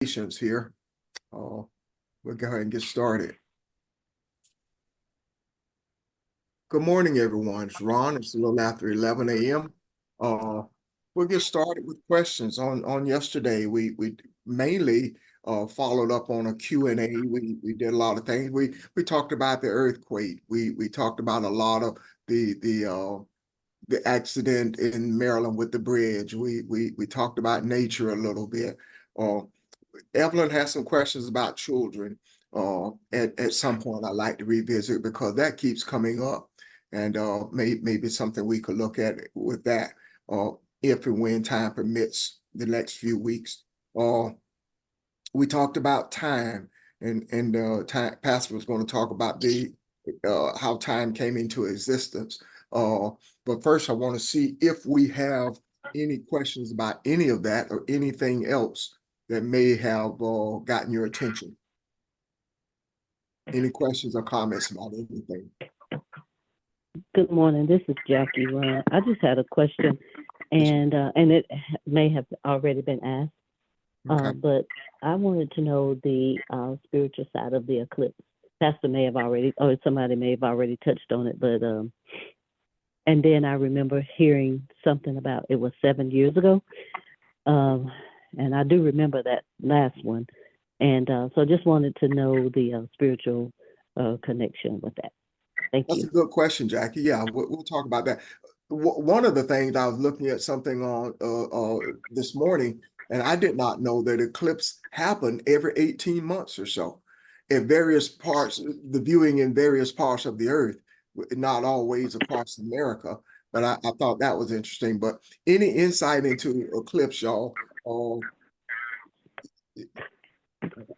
Patience here. We'll go ahead and get started. Good morning, everyone. It's Ron. It's a little after 11 a.m. We'll get started with questions. On yesterday, we mainly followed up on a Q&A. We did a lot of things. We talked about the earthquake. We talked about a lot of the accident in Maryland with the bridge. We talked about nature a little bit. Evelyn has some questions about children. At some point, I'd like to revisit because that keeps coming up, and maybe something we could look at with that, if and when time permits, the next few weeks. We talked about time, and Pastor was going to talk about the how time came into existence. But first, I want to see if we have any questions about any of that or anything else that may have gotten your attention. Any questions or comments about anything? Good morning. This is Jackie Run. I just had a question, and it may have already been asked, Okay. but I wanted to know the spiritual side of the eclipse. Pastor may have already, or somebody may have already touched on it, but and then I remember hearing something about it was 7 years ago, and I do remember that last one, and so just wanted to know the spiritual connection with that. Thank That's you. a good question, Jackie. Yeah, we'll talk about that. One of the things I was looking at something on this morning, and I did not know that eclipse happened every 18 months or so in various parts, the viewing in various parts of the earth, not always across America. But I thought that was interesting. But any insight into eclipse, y'all?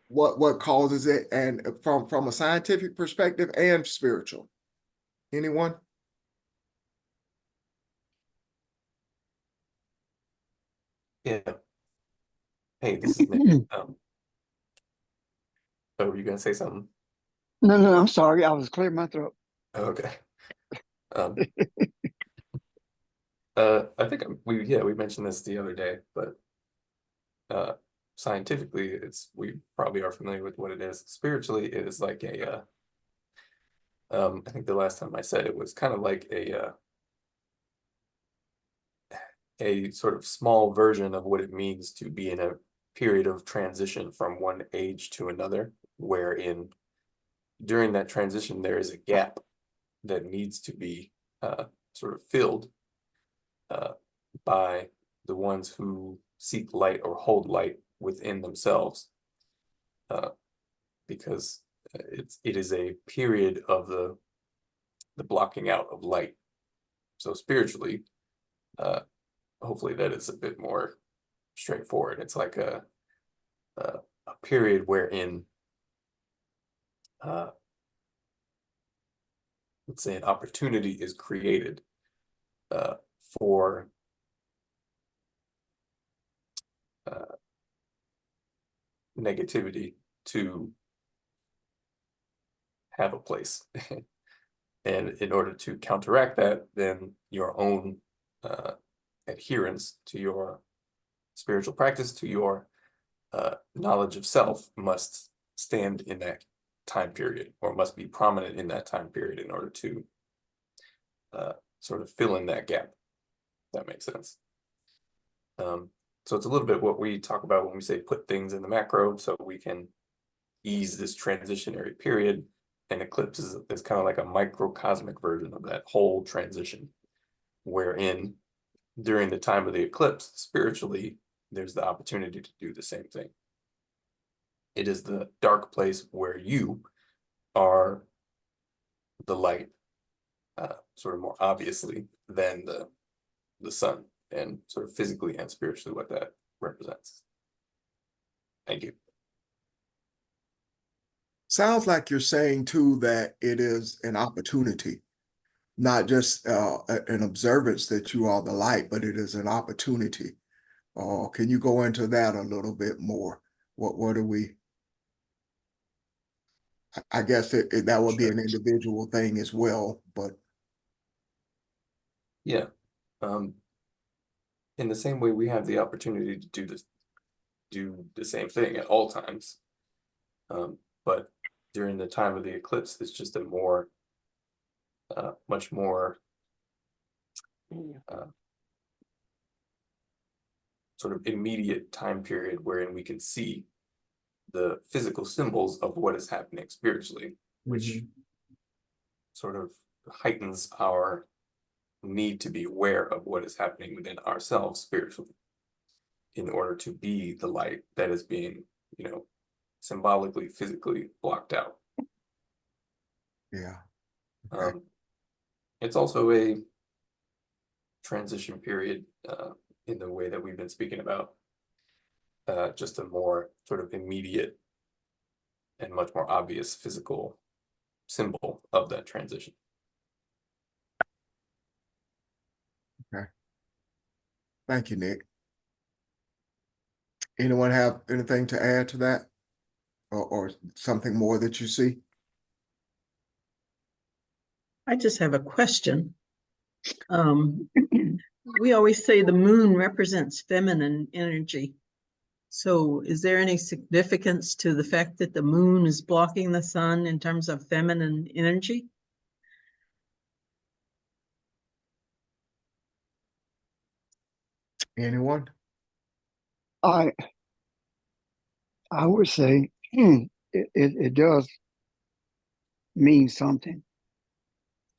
What causes it, and from a scientific perspective and spiritual? Anyone? Yeah. Hey, this is Nick. Were you gonna say something? No, I'm sorry. I was clearing my throat. Okay. I think we mentioned this the other day, but scientifically, we probably are familiar with what it is. Spiritually, it is like I think the last time I said it was kind of like a sort of small version of what it means to be in a period of transition from one age to another, wherein during that transition there is a gap that needs to be sort of filled by the ones who seek light or hold light within themselves, because it is a period of the blocking out of light. So spiritually, hopefully that is a bit more straightforward. It's like a period wherein let's say an opportunity is created for negativity to have a place. And in order to counteract that, then your own adherence to your spiritual practice, to your knowledge of self, must stand in that time period, or must be prominent in that time period in order to sort of fill in that gap. If that makes sense. So it's a little bit what we talk about when we say put things in the macro, so we can ease this transitionary period. And eclipse is kind of like a microcosmic version of that whole transition, wherein during the time of the eclipse, spiritually, there's the opportunity to do the same thing. It is the dark place where you are the light, sort of more obviously than the sun, and sort of physically and spiritually what that represents. Thank you. Sounds like you're saying too that it is an opportunity, not just an observance that you are the light, but it is an opportunity. Can you go into that a little bit more? What are we? I guess that would be an individual thing as well, but yeah, in the same way we have the opportunity to do this, do the same thing at all times. But during the time of the eclipse, it's just a more, much more sort of immediate time period wherein we can see the physical symbols of what is happening spiritually, which sort of heightens our need to be aware of what is happening within ourselves spiritually in order to be the light that is being, symbolically, physically blocked out. Yeah. Okay. It's also a transition period in the way that we've been speaking about, just a more sort of immediate and much more obvious physical symbol of that transition. Thank you, Nick. Anyone have anything to add to that? Or something more that you see? I just have a question. We always say the moon represents feminine energy. So is there any significance to the fact that the moon is blocking the sun in terms of feminine energy? Anyone? I would say it does mean something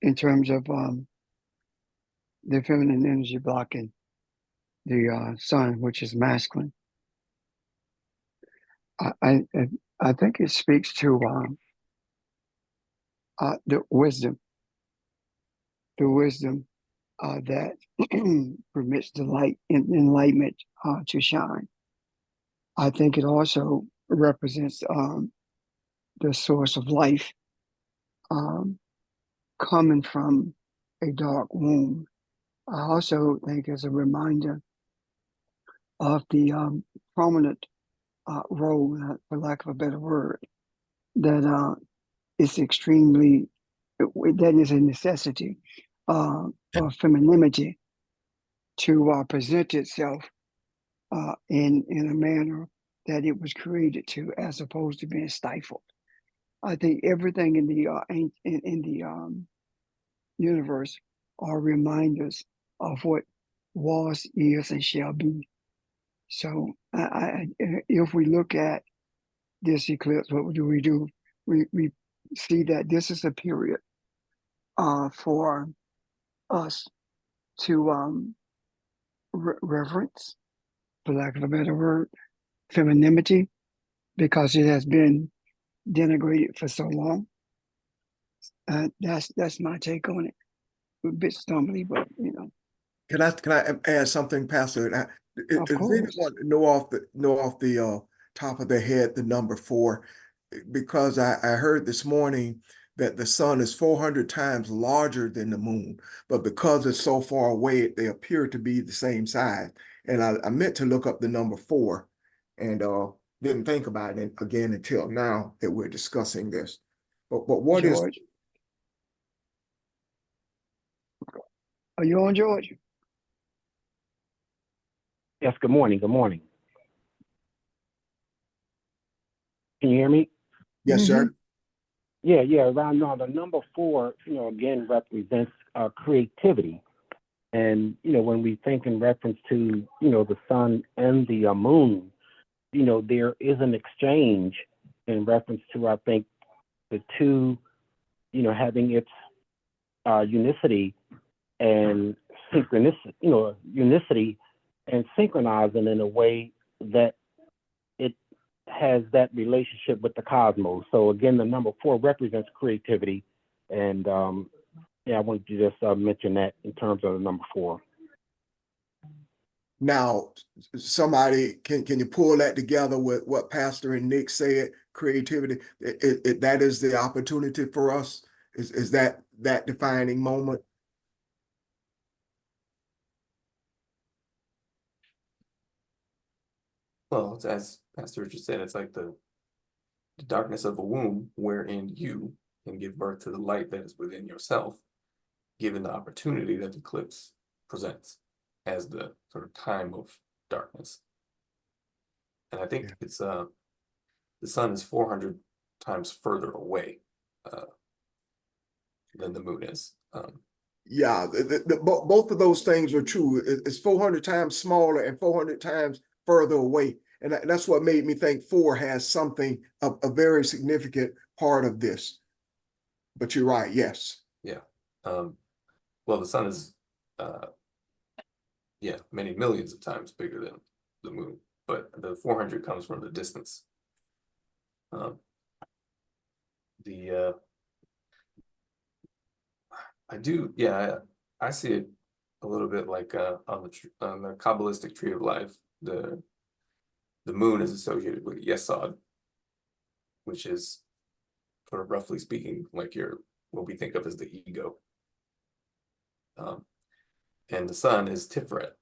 in terms of the feminine energy blocking the sun, which is masculine. I think it speaks to the wisdom that permits the light and enlightenment to shine. I think it also represents the source of life coming from a dark womb. I also think it's a reminder of the prominent role, for lack of a better word, that is extremely, that is a necessity for femininity to present itself in a manner that it was created to, as opposed to being stifled. I think everything in the universe are reminders of what was, is, and shall be. So, if we look at this eclipse, what do? We see that this is a period for us to reverence, for lack of a better word, femininity, because it has been denigrated for so long. That's my take on it. A bit stumbly, but Can I add something, Pastor? Of Does course. anyone know off the top of their head the number 4? Because I heard this morning that the sun is 400 times larger than the moon, but because it's so far away, they appear to be the same size. And I meant to look up the number 4 and didn't think about it again until now that we're discussing this. But what is? George, are you on, George? Yes, good morning. Good morning. Can you hear me? Yes, sir. Yeah. Around the number 4, again represents creativity. And, when we think in reference to, the sun and the moon, there is an exchange in reference to, I think, the two, having its unicity and synchronicity, unicity and synchronizing in a way that it has that relationship with the cosmos. So again, the number 4 represents creativity. And I wanted to just mention that in terms of the number 4. Now, somebody, can you pull that together with what Pastor and Nick said? Creativity, that is the opportunity for us. Is that defining moment? Well, it's, as Pastor Richard said, it's like the darkness of a womb wherein you can give birth to the light that is within yourself, given the opportunity that the eclipse presents as the sort of time of darkness. And I think Yeah. it's the sun is 400 times further away than the moon is. Yeah, both of those things are true. It's 400 times smaller and 400 times further away. And that's what made me think 4 has something, a very significant part of this. But you're right, yes. Yeah. Well, the sun is yeah, many millions of times bigger than the moon, but the 400 comes from the distance. The I do, yeah, I see it a little bit like on the Kabbalistic tree of life. The moon is associated with Yesod, which is sort of roughly speaking like what we think of as the ego. And the sun is Tiferet,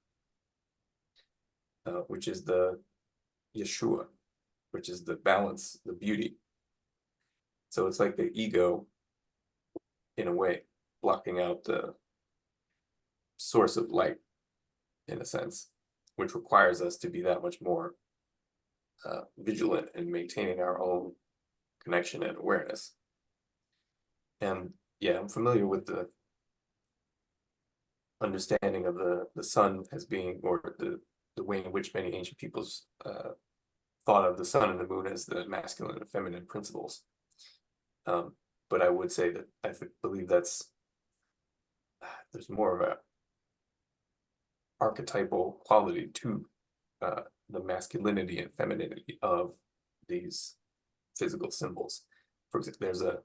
which is the Yeshua, which is the balance, the beauty. So it's like the ego, in a way, blocking out the source of light, in a sense, which requires us to be that much more vigilant in maintaining our own connection and awareness. And yeah, I'm familiar with the understanding of the sun as being, or the way in which many ancient peoples thought of the sun and the moon as the masculine and feminine principles. But I would say that I believe there's more of a archetypal quality to the masculinity and femininity of these physical symbols. For example, there's a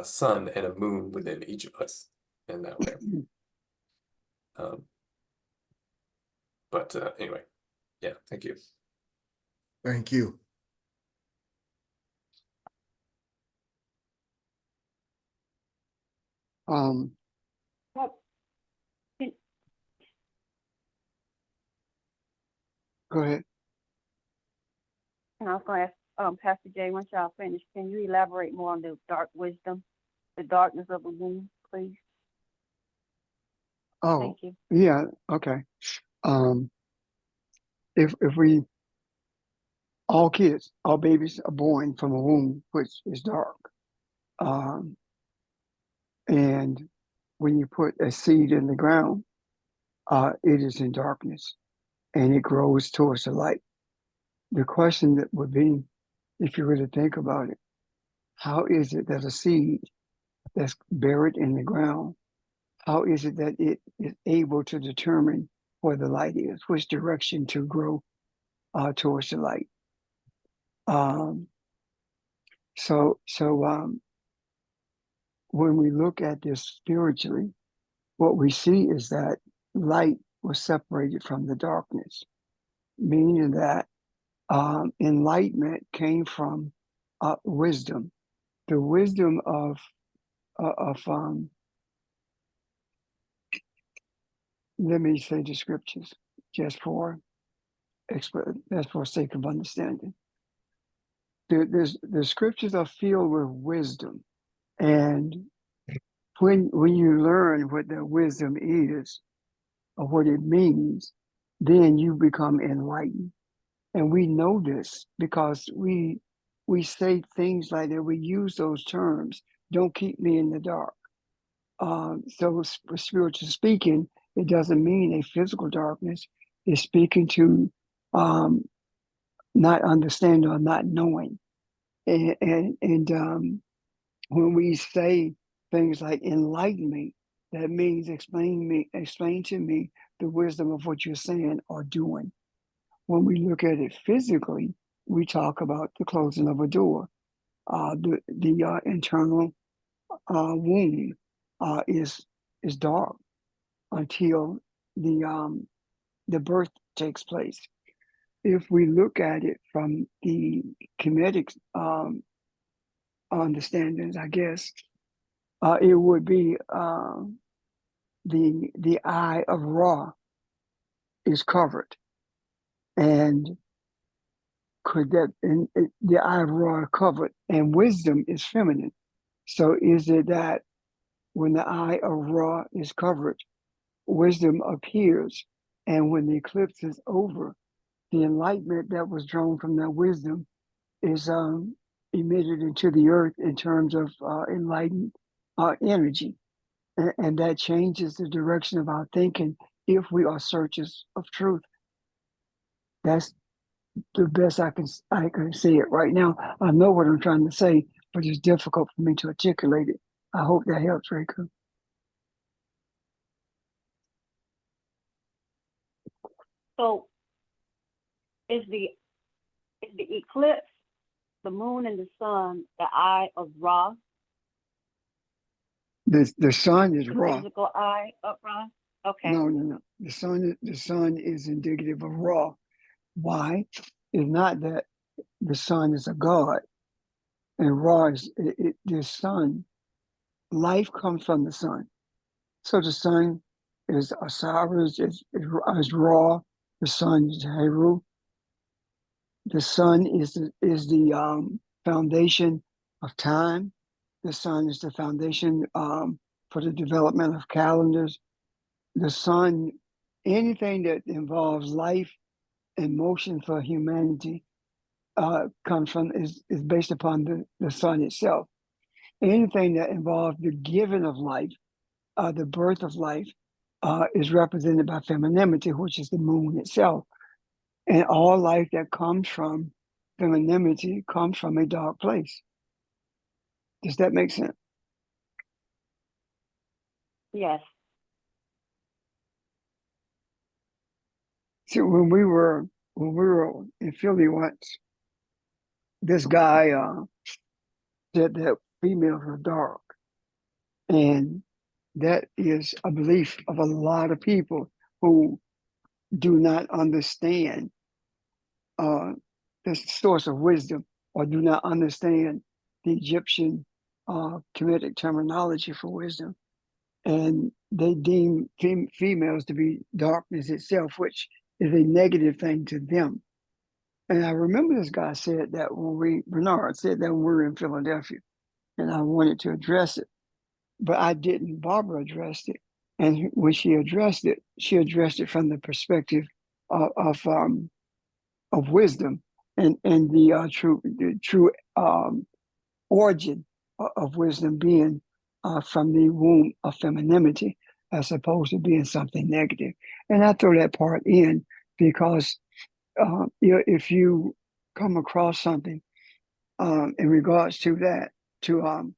sun and a moon within each of us in that way. But anyway, yeah, thank you. Thank you. Um, go ahead. And I was going to ask Pastor Jay, once y'all finish, can you elaborate more on the dark wisdom, the darkness of the moon, please? Oh, Thank you. yeah, okay. If we, all kids, all babies are born from a womb which is dark. And when you put a seed in the ground, it is in darkness and it grows towards the light. The question that would be, if you were to think about it, how is it that a seed that's buried in the ground, how is it that it is able to determine where the light is, which direction to grow towards the light? So when we look at this spiritually, what we see is that light was separated from the darkness, meaning that enlightenment came from wisdom, the wisdom of let me say the scriptures just for sake of understanding. The scriptures are filled with wisdom, and when you learn what that wisdom is or what it means, then you become enlightened. And we know this because we say things like that. We use those terms. Don't keep me in the dark. So spiritually speaking, it doesn't mean a physical darkness. It's speaking to not understanding or not knowing. And when we say things like enlighten me, that means explain to me the wisdom of what you're saying or doing. When we look at it physically, we talk about the closing of a door. The internal womb is dark until the birth takes place. If we look at it from the Kemetic understandings, I guess it would be the eye of Ra is covered, and the eye of Ra covered, and wisdom is feminine. So is it that when the eye of Ra is covered, wisdom appears, and when the eclipse is over, the enlightenment that was drawn from that wisdom is emitted into the earth in terms of enlightened energy. And that changes the direction of our thinking if we are searchers of truth. That's the best I can say it right now. I know what I'm trying to say, but it's difficult for me to articulate it. I hope that helps, Reka. So is the eclipse, the moon and the sun, the eye of Ra, The sun is the Ra. physical eye of Ra? Okay. No. The sun is indicative of Ra. Why? It's not that the sun is a god, and Ra is the sun. Life comes from the sun. So the sun is Osiris, is Ra. The sun is Heru. The sun is the foundation of time. The sun is the foundation for the development of calendars. The sun, anything that involves life and motion for humanity comes from is based upon the sun itself. Anything that involves the giving of life, the birth of life, is represented by femininity, which is the moon itself. And all life that comes from femininity comes from a dark place. Does that make sense? Yes. So when we were in Philly once, this guy said that females are dark, and that is a belief of a lot of people who do not understand the source of wisdom, or do not understand the Egyptian Kemetic terminology for wisdom, and they deem females to be darkness itself, which is a negative thing to them. And I remember this guy said that Bernard said that when we were in Philadelphia, and I wanted to address it, but I didn't. Barbara addressed it, and when she addressed it from the perspective of wisdom and the true origin of wisdom being from the womb of femininity, as opposed to being something negative. And I throw that part in because if you come across something in regards to that, to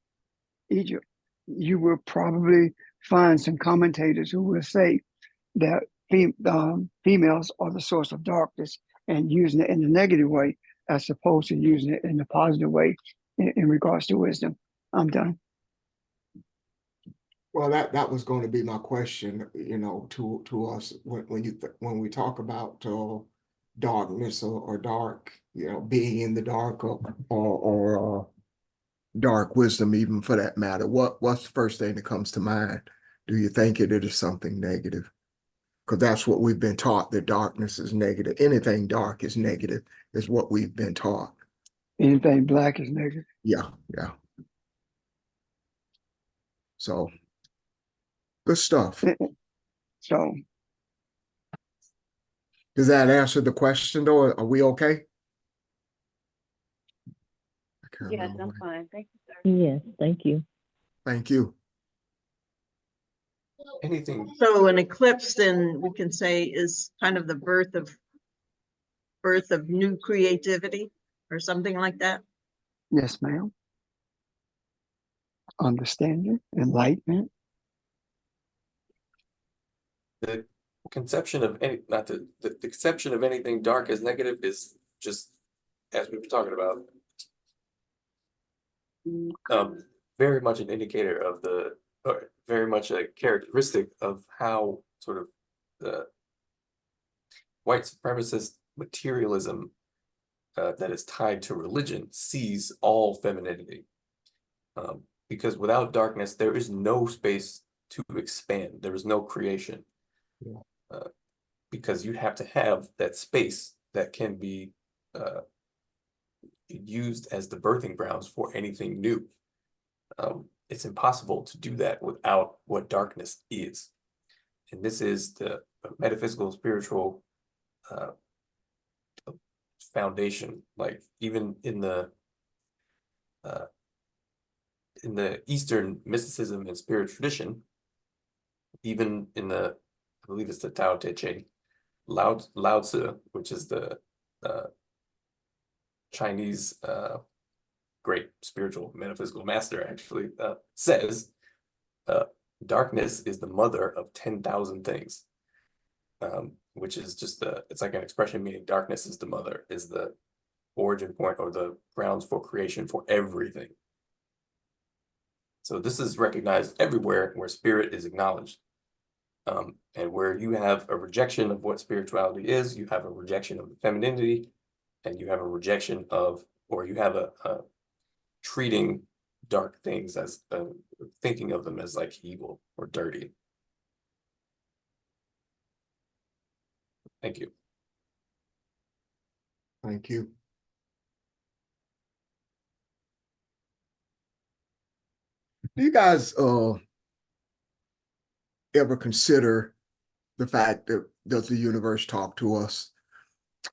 Egypt, you will probably find some commentators who will say that females are the source of darkness, and using it in the negative way as opposed to using it in the positive way in regards to wisdom. I'm done. Well, that was going to be my question, to us when we talk about darkness or dark, being in the dark or dark wisdom, even for that matter. What's the first thing that comes to mind? Do you think it is something negative? Because that's what we've been taught, that darkness is negative. Anything dark is negative, is what we've been taught. Anything black is negative. Yeah. So, good stuff. So, Does that answer the question, though? Are we okay? I can't Yes, remember I'm what- fine. Thank you, sir. Yes, thank you. Thank you. Anything, So an eclipse, then we can say, is kind of the birth of new creativity or something like that. yes, ma'am. Understanding, enlightenment. the conception of any, not the conception of anything dark as negative is just, as we were talking about, very much an indicator of or very much a characteristic of how sort of the white supremacist materialism that is tied to religion sees all femininity. Because without darkness, there is no space to expand. There is no creation. Because you have to have that space that can be used as the birthing grounds for anything new. It's impossible to do that without what darkness is. And this is the metaphysical, spiritual foundation, like even in the Eastern mysticism and spirit tradition, even in I believe it's the Tao Te Ching, Lao Tzu, which is the Chinese great spiritual metaphysical master, actually says darkness is the mother of 10,000 things, which is just it's like an expression meaning darkness is the mother, is the origin point or the grounds for creation for everything. So this is recognized everywhere where spirit is acknowledged. And where you have a rejection of what spirituality is, you have a rejection of the femininity, and you have a rejection of, or you have a treating dark things as thinking of them as like evil or dirty. Thank you. Thank you. Do you guys ever consider the fact that does the universe talk to us,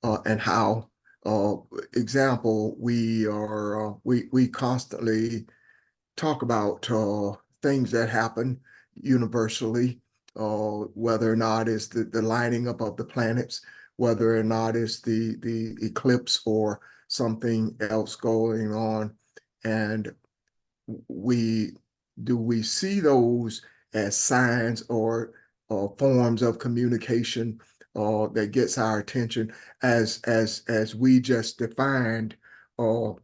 and how? Example, we constantly talk about things that happen universally, whether or not it's the lining up of the planets, whether or not it's the eclipse or something else going on, and we see those as signs or forms of communication that gets our attention, as we just defined the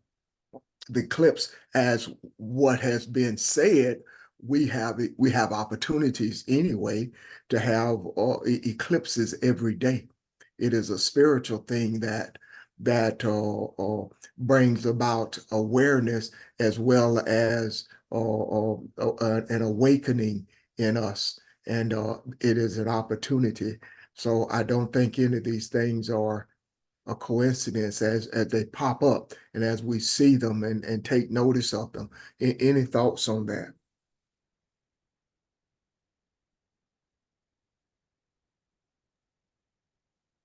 eclipse as what has been said. We have opportunities anyway to have eclipses every day. It is a spiritual thing that brings about awareness as well as an awakening in us, and it is an opportunity. So I don't think any of these things are a coincidence as they pop up and as we see them and take notice of them. Any thoughts on that?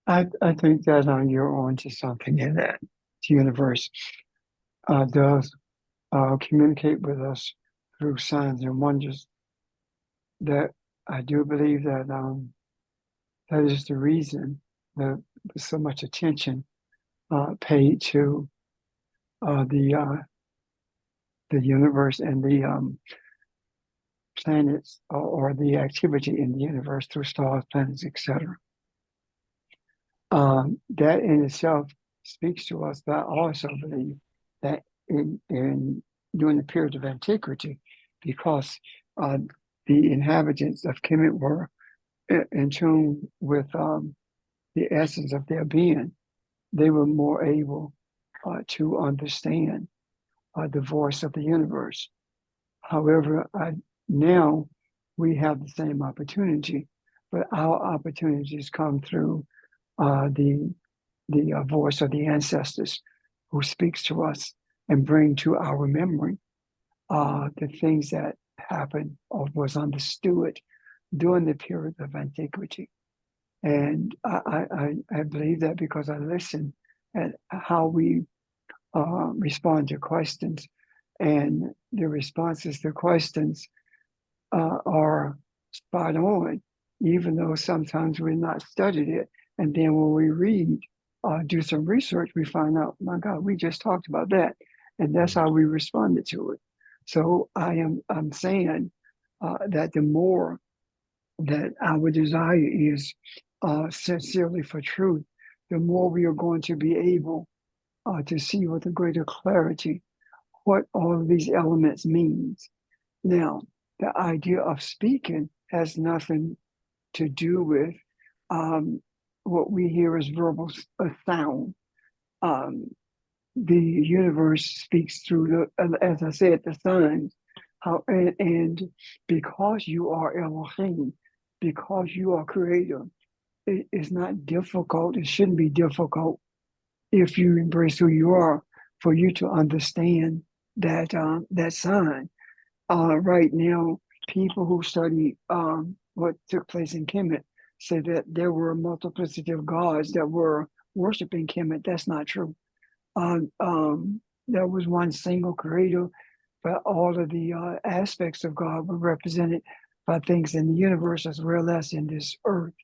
I think that you're on to something in that. The universe does communicate with us through signs and wonders. That I do believe that that is the reason that there's so much attention paid to the universe and the planets, or the activity in the universe through stars, planets, etc. That in itself speaks to us, but I also believe that in during the period of antiquity, because the inhabitants of Kemet were in tune with the essence of their being, they were more able to understand the voice of the universe. However, now we have the same opportunity, but our opportunities come through the voice of the ancestors who speaks to us and bring to our memory the things that happened or was understood during the period of antiquity. And I believe that because I listen at how we respond to questions, and the responses to questions are spot on, even though sometimes we've not studied it. And then when we read, do some research, we find out, my God, we just talked about that. And that's how we responded to it. So I'm saying that the more that our desire is sincerely for truth, the more we are going to be able to see with a greater clarity what all of these elements means. Now, the idea of speaking has nothing to do with what we hear as verbal sound. The universe speaks through as I said, the signs. And because you are Elohim, because you are creator, it is not difficult. It shouldn't be difficult if you embrace who you are for you to understand that that sign. Right now, people who study what took place in Kemet say that there were a multiplicity of gods that were worshiping Kemet. That's not true. There was one single creator, but all of the aspects of God were represented by things in the universe as well as in this earth.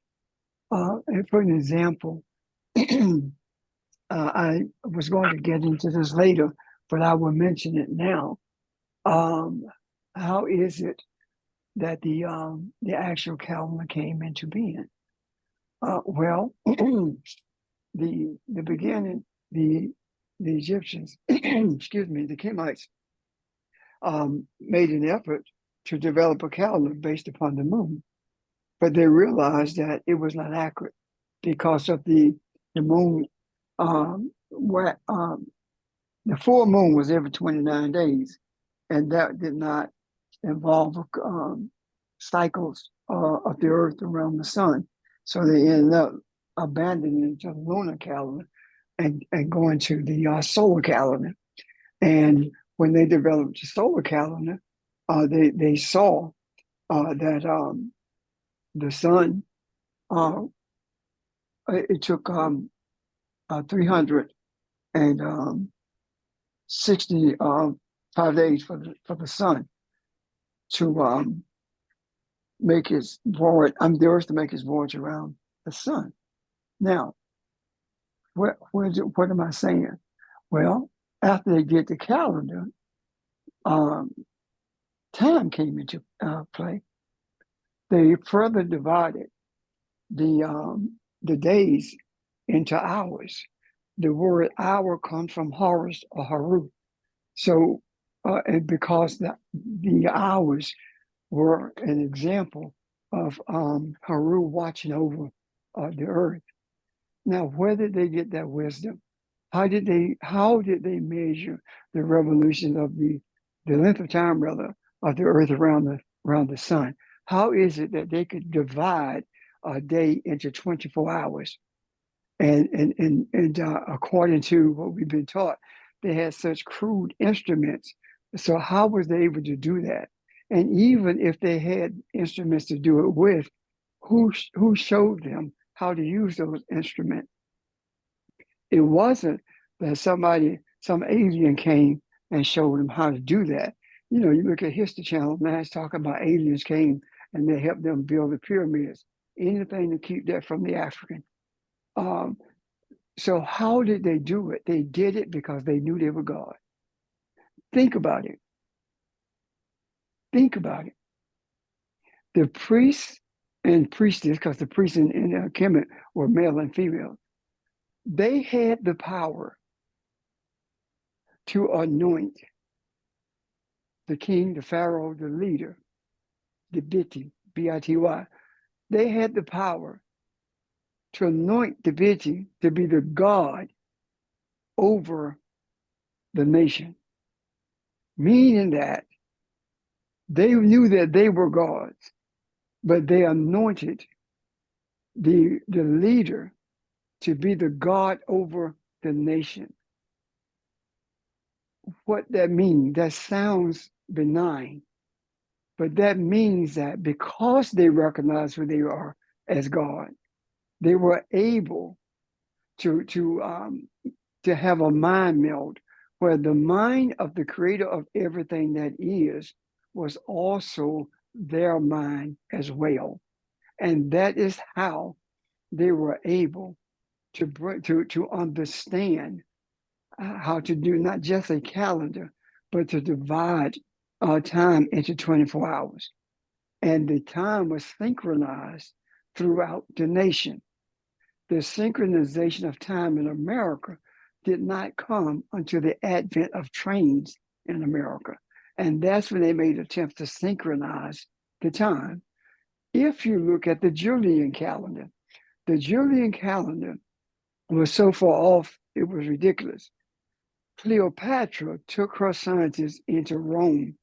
And for an example, I was going to get into this later, but I will mention it now. How is it that the actual calendar came into being? Well, the beginning, the Egyptians, excuse me, the Kemites, made an effort to develop a calendar based upon the moon, but they realized that it was not accurate because of the moon. The full moon was every 29 days, and that did not involve cycles of the earth around the sun. So they ended up abandoning the lunar calendar and going to the solar calendar. And when they developed the solar calendar, they saw that the sun, it took 365 days for the sun to make its voyage. The Earth to make its voyage around the sun. Now, what am I saying? Well, after they did the calendar, time came into play. They further divided the days into hours. The word hour comes from Horus or Haru. So, and because the hours were an example of Haru watching over the earth. Now, where did they get that wisdom? How did they measure the revolution of the length of time, rather, of the earth around the sun? How is it that they could divide a day into 24 hours? And according to what we've been taught, they had such crude instruments. So how was they able to do that? And even if they had instruments to do it with, who showed them how to use those instruments? It wasn't that some alien came and showed them how to do that. You know, you look at History Channel, now it's talking about aliens came and they helped them build the pyramids. Anything to keep that from the African. So how did they do it? They did it because they knew they were God. Think about it. Think about it. The priests and priestess, because the priests in Kemet were male and female, they had the power to anoint the king, the pharaoh, the leader, the Biti, B-I-T-Y. They had the power to anoint the Biti to be the God over the nation, meaning that they knew that they were gods, but they anointed the leader to be the God over the nation. What that means, that sounds benign, but that means that because they recognize who they are as God, they were able to have a mind meld where the mind of the creator of everything that is was also their mind as well. And that is how they were able to understand how to do not just a calendar, but to divide time into 24 hours. And the time was synchronized throughout the nation. The synchronization of time in America did not come until the advent of trains in America. And that's when they made attempts to synchronize the time. If you look at the Julian calendar was so far off, it was ridiculous. Cleopatra took her scientists into Rome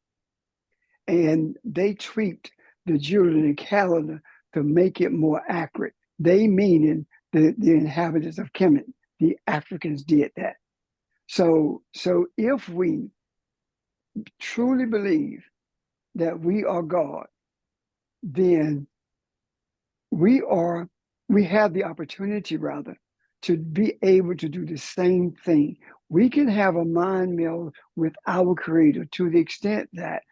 and they tweaked the Julian calendar to make it more accurate. They meaning the inhabitants of Kemet, the Africans did that. So if we truly believe that we are God, then we have the opportunity rather to be able to do the same thing. We can have a mind meld with our Creator to the extent that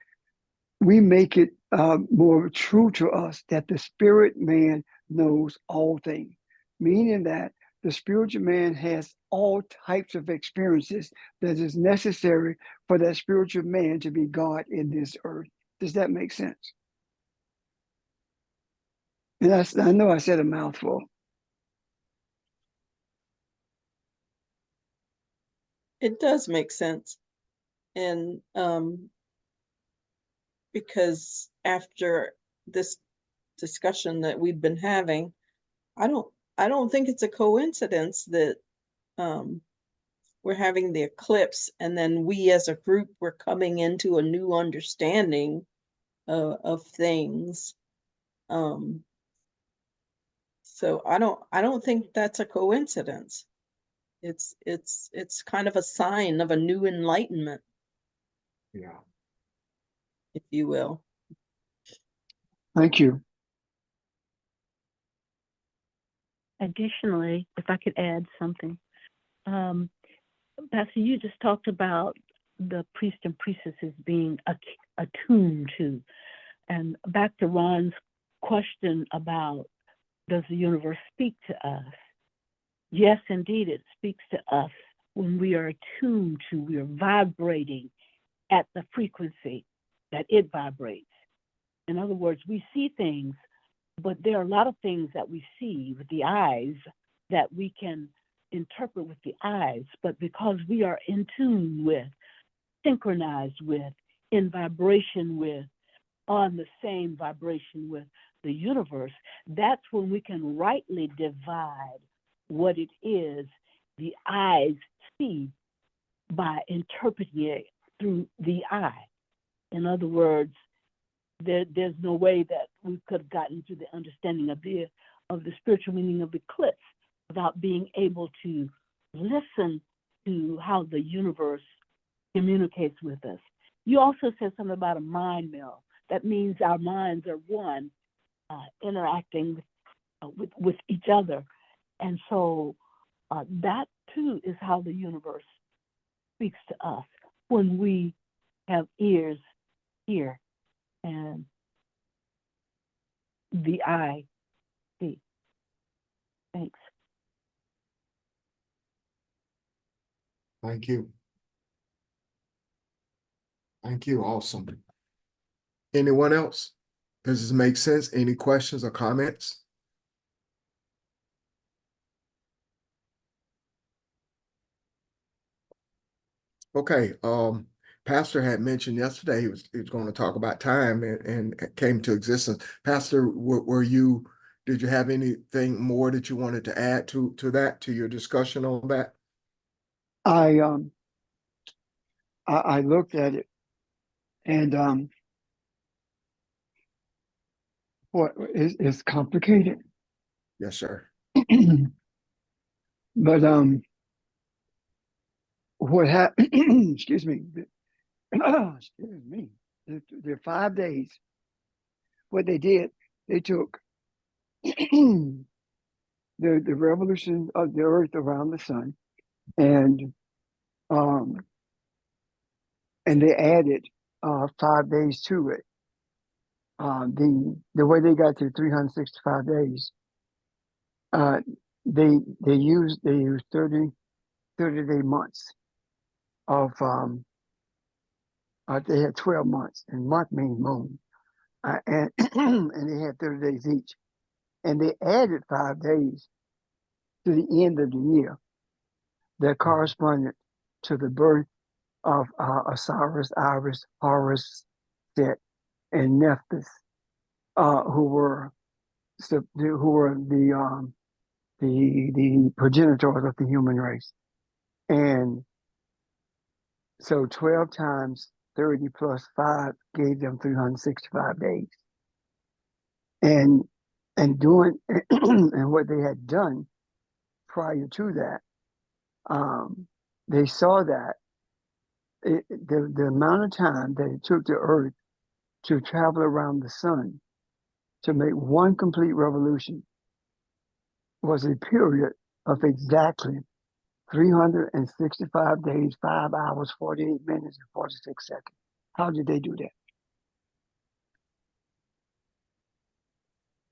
we make it more true to us that the spirit man knows all things, meaning that the spiritual man has all types of experiences that is necessary for that spiritual man to be God in this earth. Does that make sense? And I know I said a mouthful. It does make sense. And because after this discussion that we've been having, I don't think it's a coincidence that we're having the eclipse, and then we as a group we're coming into a new understanding of things. So I don't think that's a coincidence. It's kind of a sign of a new enlightenment, Yeah. if you will. Thank you. Additionally, if I could add something, Pastor, you just talked about the priest and priestesses being attuned to, and back to Ron's question about does the universe speak to us? Yes, indeed, it speaks to us when we are attuned to, we are vibrating at the frequency that it vibrates. In other words, we see things, but there are a lot of things that we see with the eyes that we can interpret with the eyes, but because we are in tune with, synchronized with, in vibration with, on the same vibration with the universe, that's when we can rightly divide what it is the eyes see by interpreting it through the eye. In other words, there's no way that we could have gotten to the understanding of the spiritual meaning of eclipse without being able to listen to how the universe communicates with us. You also said something about a mind meld. That means our minds are one, interacting with each other. And so that too is how the universe speaks to us when we have ears hear and the eye see. Thanks. Thank you. Thank you. Awesome. Anyone else? Does this make sense? Any questions or comments? Okay, Pastor had mentioned yesterday he was going to talk about time and it came to existence. Pastor, did you have anything more that you wanted to add to that, to your discussion on that? I looked at it, and what is complicated. Yes, sir. But what happened? Excuse me. Excuse me. The 5 days. What they did, they took the revolution of the earth around the sun, and they added 5 days to it. The way they got to 365 days, they used 30-day months of they had 12 months, and month means moon, and and they had 30 days each, and they added 5 days to the end of the year that corresponded to the birth of Osiris, Iris, Horus, Set, and Nephthys, who were the progenitors of the human race. And so 12 times 30 plus 5 gave them 365 days. And doing and what they had done prior to that, they saw that the amount of time that it took the earth to travel around the sun to make one complete revolution was a period of exactly 365 days, 5 hours, 48 minutes, and 46 seconds. How did they do that?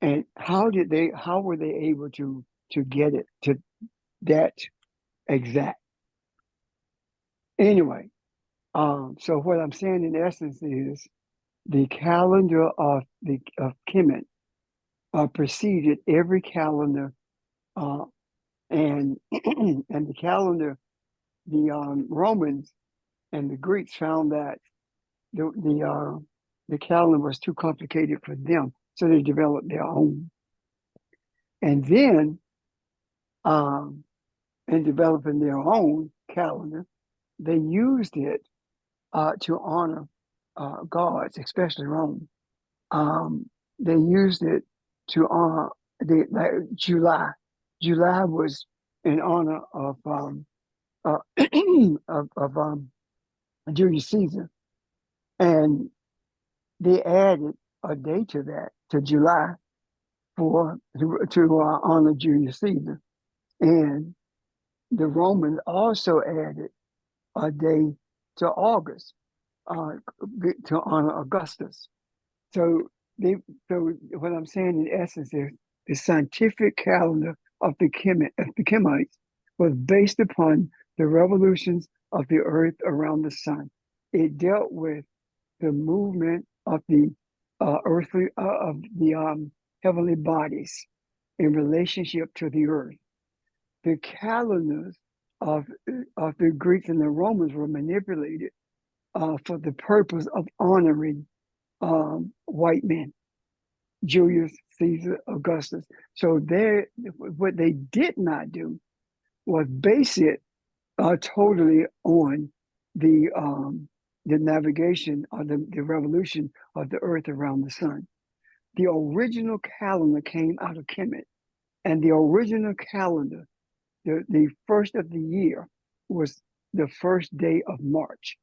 And how were they able to get it to that exact? Anyway, so what I'm saying in essence is the calendar of Kemet preceded every calendar, and and the calendar, the Romans and the Greeks found that the calendar was too complicated for them, so they developed their own. And then, in developing their own calendar, they used it to honor gods, especially Rome. They used it to honor July. July was in honor of of Julius Caesar, and they added a day to that, to July, to honor Julius Caesar. And the Romans also added a day to August, to honor Augustus. So they, so what I'm saying in essence is the scientific calendar of the Kemites was based upon the revolutions of the earth around the sun. It dealt with the movement of the earthly of the heavenly bodies in relationship to the earth. The calendars of the Greeks and the Romans were manipulated for the purpose of honoring white men, Julius Caesar, Augustus. So what they did not do was base it totally on the navigation or the revolution of the earth around the sun. The original calendar came out of Kemet, and the original calendar, the first of the year, was the first day of March,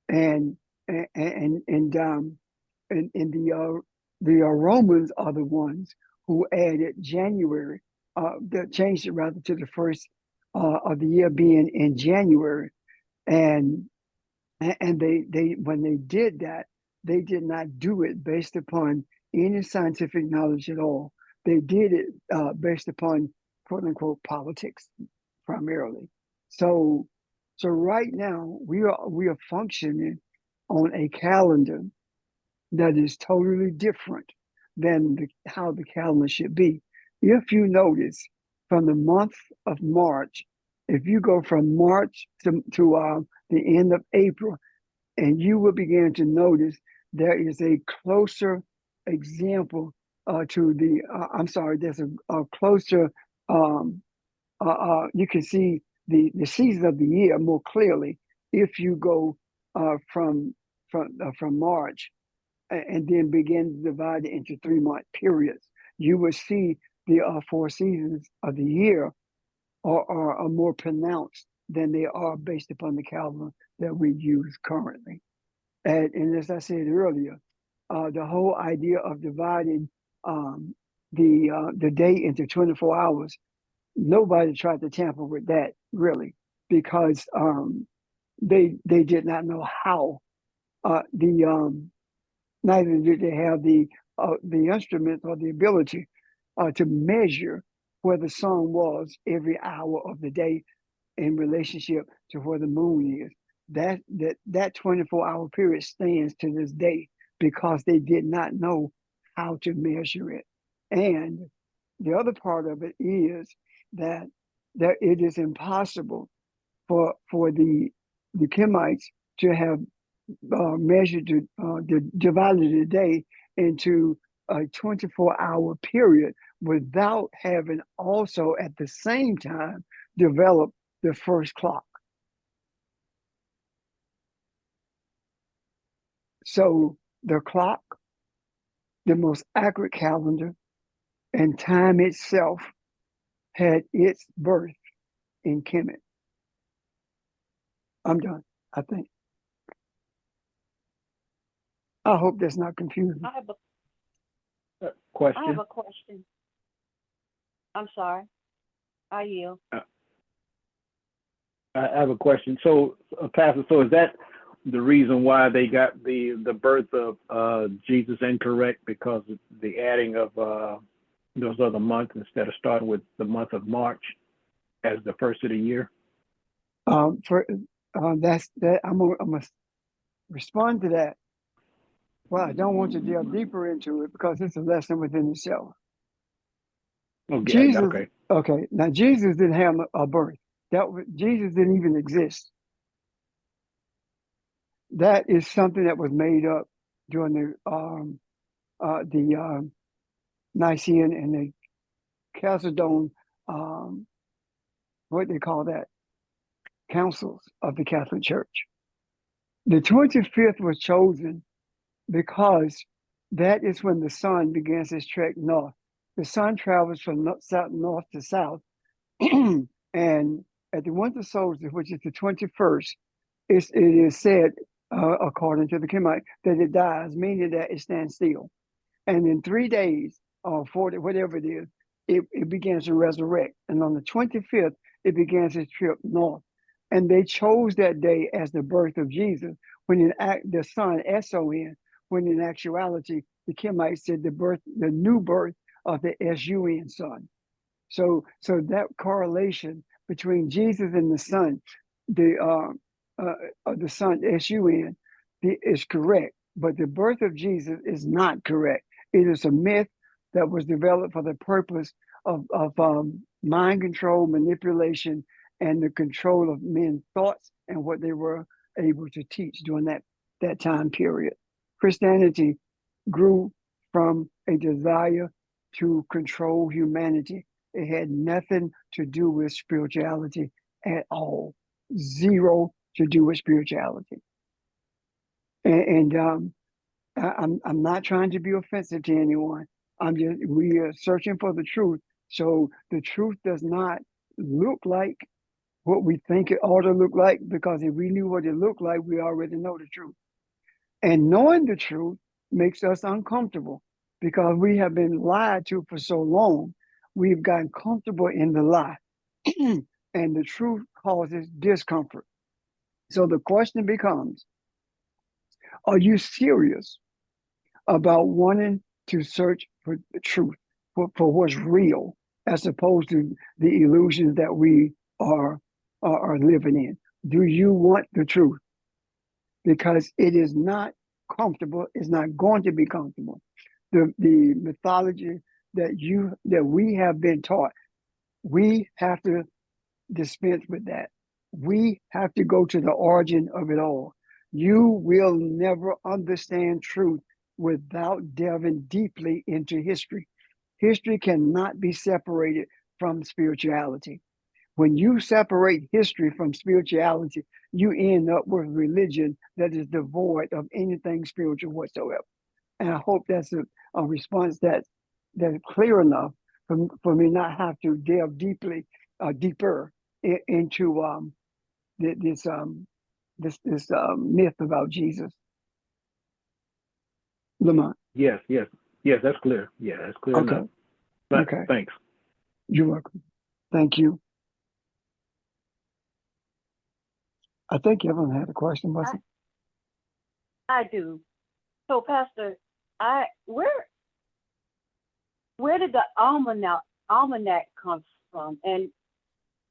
and the Romans are the ones who added January, that changed it rather to the first of the year being in January, and they when they did that, they did not do it based upon any scientific knowledge at all. They did it based upon quote unquote politics primarily. So right now we are functioning on a calendar that is totally different than how the calendar should be. If you notice, from the month of March, if you go from March to the end of April, and you will begin to notice there is a closer example to the, I'm sorry, there's a closer, you can see the season of the year more clearly if you go from March and then begin to divide it into 3-month periods. You will see the 4 seasons of the year are more pronounced than they are based upon the calendar that we use currently. And as I said earlier, the whole idea of dividing the day into 24 hours, nobody tried to tamper with that really, because they did not know how. Neither did they have the instrument or the ability to measure where the sun was every hour of the day in relationship to where the moon is. That 24-hour period stands to this day because they did not know how to measure it. And the other part of it is that it is impossible for the Kemites to have measured divided the day into a 24-hour period without having also at the same time developed the first clock. So the clock, the most accurate calendar, and time itself had its birth in Kemet. I'm done, I think. I hope that's not confusing. I have Question. a question. I'm sorry. I yield. I have a question. So, Pastor, so is that the reason why they got the birth of Jesus incorrect, because of the adding of those other months instead of starting with the month of March as the first of the year? That's that. I'm gonna respond to that. Well, I don't want to delve deeper into it because it's a lesson within itself. Okay. Jesus, Okay. okay. Now Jesus didn't have a birth. Jesus didn't even exist. That is something that was made up during the Nicene and the Chalcedon, what they call that, councils of the Catholic Church. The 25th was chosen because that is when the sun begins its trek north. The sun travels from north to south, and at the winter solstice, which is the 21st, it is said, according to the Chemite, that it dies, meaning that it stands still. And in 3 days, or 40, whatever it is, it begins to resurrect. And on the 25th, it begins its trip north. And they chose that day as the birth of Jesus, when the sun, S-O-N, when in actuality, the Chemites said the new birth of the S-U-N sun. So that correlation between Jesus and the sun, the sun, S-U-N, is correct. But the birth of Jesus is not correct. It is a myth that was developed for the purpose of mind control, manipulation, and the control of men's thoughts and what they were able to teach during that time period. Christianity grew from a desire to control humanity. It had nothing to do with spirituality at all. Zero to do with spirituality. And I'm not trying to be offensive to anyone. We are searching for the truth. So the truth does not look like what we think it ought to look like, because if we knew what it looked like, we already know the truth. And knowing the truth makes us uncomfortable because we have been lied to for so long. We've gotten comfortable in the lie, and the truth causes discomfort. So the question becomes, are you serious about wanting to search for the truth, for what's real, as opposed to the illusions that we are living in? Do you want the truth? Because it is not comfortable. It's not going to be comfortable. The mythology that we have been taught, we have to dispense with that. We have to go to the origin of it all. You will never understand truth without delving deeply into history. History cannot be separated from spirituality. When you separate history from spirituality, you end up with religion that is devoid of anything spiritual whatsoever. And I hope that's a response that's clear enough for me not have to delve deeper into this myth about Jesus. Lamont. Yes. That's clear. Yeah, that's clear Okay. enough. But Okay. thanks. You're welcome. Thank you. I think Evelyn had a question, wasn't it? I do. So, Pastor, where did the almanac come from? And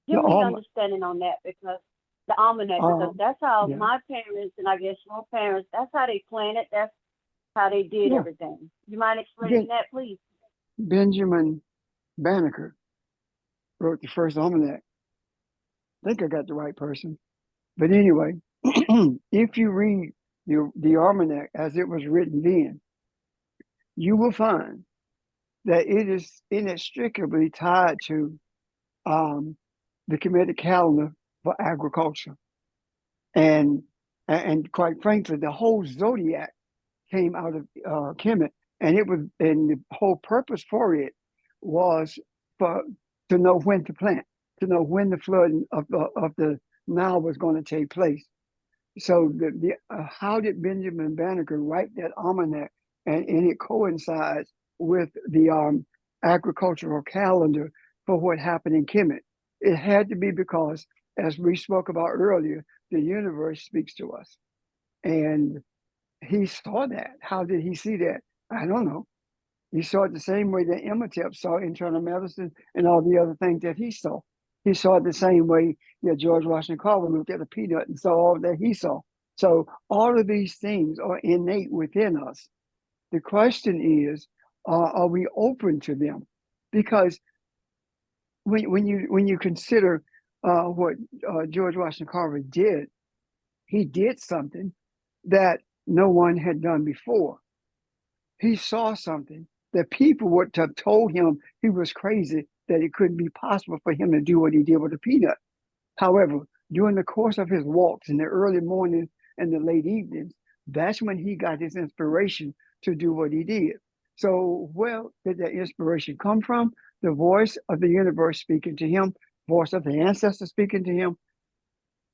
give me an understanding on that, because the almanac, because that's how my parents, and I guess your parents, that's how they planned it. That's how they did everything. You mind explaining that, please? Benjamin Banneker wrote the first almanac. I think I got the right person. But anyway, if you read the almanac as it was written then, you will find that it is inextricably tied to the Kemetic calendar for agriculture. And quite frankly, the whole zodiac came out of Kemet, and the whole purpose for it was to know when to plant, to know when the flooding of the Nile was going to take place. So how did Benjamin Banneker write that almanac, and it coincides with the agricultural calendar for what happened in Kemet? It had to be because, as we spoke about earlier, the universe speaks to us. And he saw that. How did he see that? I don't know. He saw it the same way that Imhotep saw internal medicine and all the other things that he saw. He saw it the same way that George Washington Carver looked at a peanut and saw all that he saw. So all of these things are innate within us. The question is, are we open to them? Because when you consider what George Washington Carver did, he did something that no one had done before. He saw something that people would have told him he was crazy, that it couldn't be possible for him to do what he did with the peanut. However, during the course of his walks in the early morning and the late evenings, that's when he got his inspiration to do what he did. So where did that inspiration come from? The voice of the universe speaking to him, voice of the ancestors speaking to him.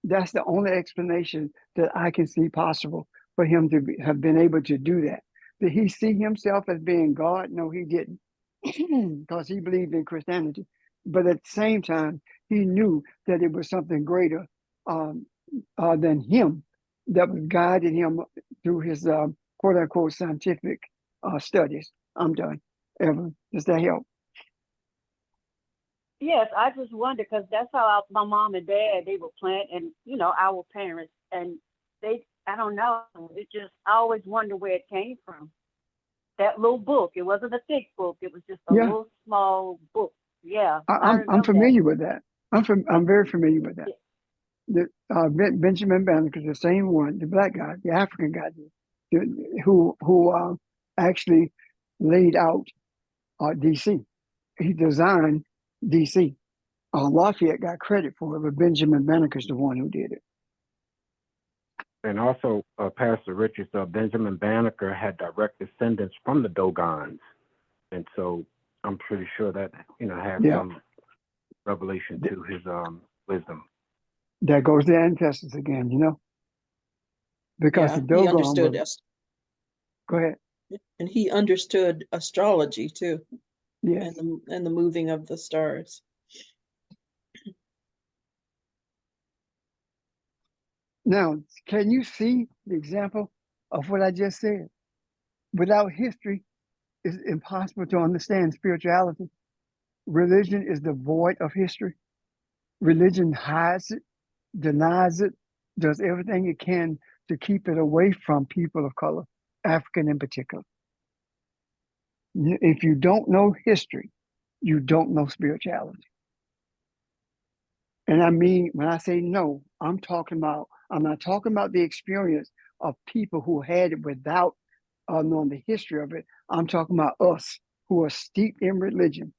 That's the only explanation that I can see possible for him to have been able to do that. Did he see himself as being God? No, he didn't, because he believed in Christianity. But at the same time, he knew that it was something greater than him that was guiding him through his quote unquote scientific studies. I'm done. Evelyn, does that help? Yes, I just wonder because that's how my mom and dad, they were planting, and our parents, and I don't know, it just, I always wonder where it came from. That little book, it wasn't a thick book, it was just a little small book. Yeah, I'm familiar with that. I'm very familiar with that. Yeah. Benjamin Banneker, the same one, the black guy, the African guy, who actually laid out DC. He designed DC. Lafayette got credit for it, but Benjamin Banneker is the one who did it. And also, Pastor Richards, Benjamin Banneker had direct descendants from the Dogons, and so I'm pretty sure that had some revelation to his wisdom. That goes to ancestors again, because the Dogon he understood was, go ahead. And he understood astrology too. Yes. And the moving of the stars. Now, can you see the example of what I just said? Without history, it's impossible to understand spirituality. Religion is devoid of history. Religion hides it, denies it, does everything it can to keep it away from people of color, African in particular. If you don't know history, you don't know spirituality. And I mean, when I say no, I'm not talking about the experience of people who had it without knowing the history of it. I'm talking about us who are steeped in religion.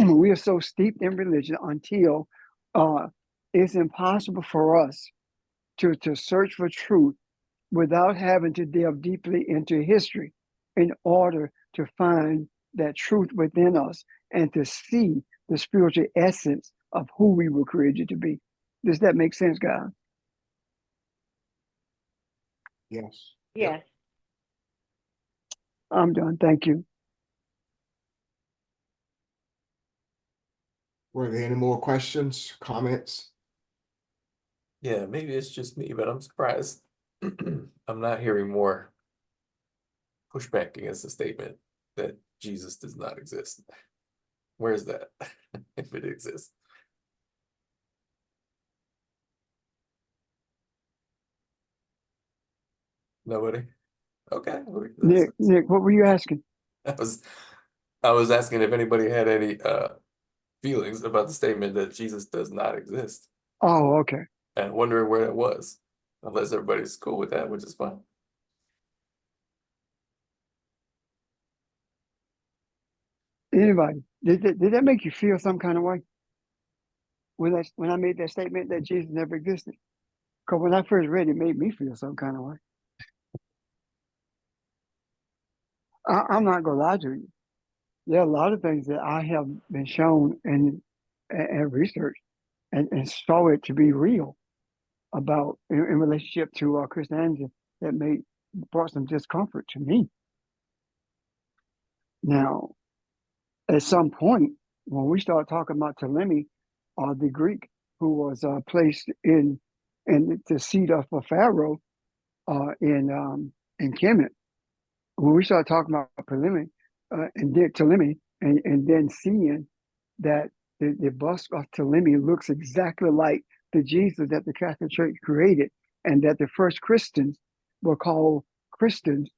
We are so steeped in religion until it's impossible for us to search for truth without having to delve deeply into history in order to find that truth within us and to see the spiritual essence of who we were created to be. Does that make sense, guys? Yes. Yes. I'm done. Thank you. Were there any more questions, comments? Yeah, maybe it's just me, but I'm surprised. I'm not hearing more pushback against the statement that Jesus does not exist. Where's that, if it exists? Nobody? Okay. Nick, what were you asking? I was asking if anybody had any feelings about the statement that Jesus does not exist, Oh, okay. and wondering where that was. Unless everybody's cool with that, which is fine. Anybody? Did that make you feel some kind of way? When I made that statement that Jesus never existed? Because when I first read it, it made me feel some kind of way. I'm not gonna lie to you. There are a lot of things that I have been shown and researched and saw it to be real about in relationship to Christianity that brought some discomfort to me. Now, at some point, when we start talking about Ptolemy the Greek who was placed in the seat of Pharaoh in Kemet. When we start talking about Ptolemy, and then seeing that the bust of Ptolemy looks exactly like the Jesus that the Catholic Church created, and that the first Christians were called Christians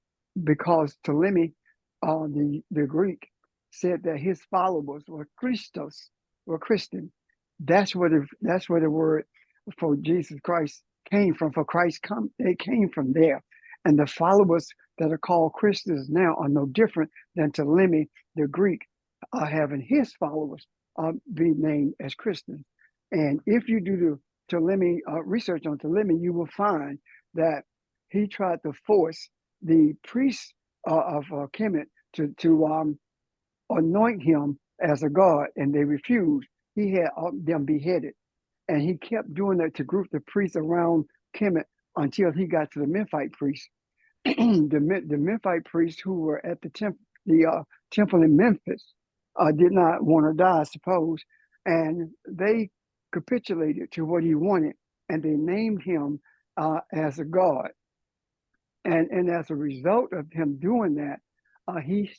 because Ptolemy, the Greek, said that his followers were Christos, were Christian. That's where the word for Jesus Christ came from. For Christ it came from there. And the followers that are called Christians now are no different than Ptolemy, the Greek, having his followers be named as Christians. And if you do the Ptolemy research on Ptolemy, you will find that he tried to force the priests of Kemet to anoint him as a god, and they refused. He had them beheaded, and he kept doing that to group the priests around Kemet until he got to the Memphite priests. The Memphite priests who were at the temple in Memphis did not want to die, I suppose, and they capitulated to what he wanted, and they named him as a god. And as a result of him doing that, he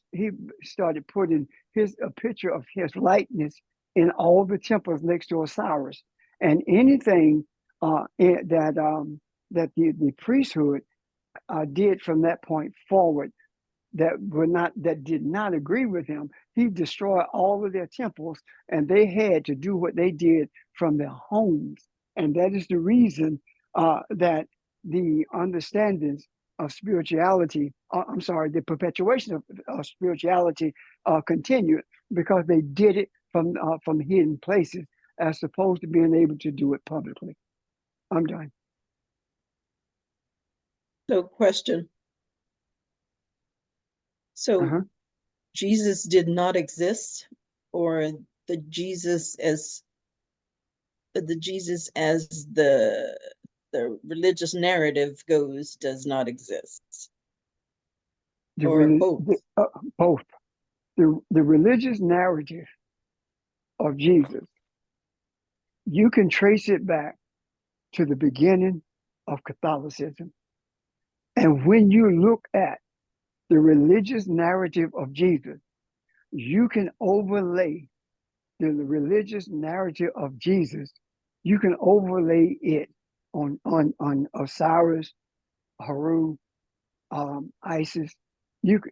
started putting a picture of his likeness in all the temples next to Osiris, and anything that the priesthood did from that point forward that did not agree with him, he destroyed all of their temples, and they had to do what they did from their homes. And that is the reason that the understandings of spirituality, the perpetuation of spirituality continued, because they did it from hidden places as opposed to being able to do it publicly. I'm done. So question. So Jesus did not exist, or the Jesus as the religious narrative goes does not exist? Both? Both. The religious narrative of Jesus, you can trace it back to the beginning of Catholicism. And when you look at the religious narrative of Jesus, you can overlay the religious narrative of Jesus. You can overlay it on Osiris, Haru, Isis,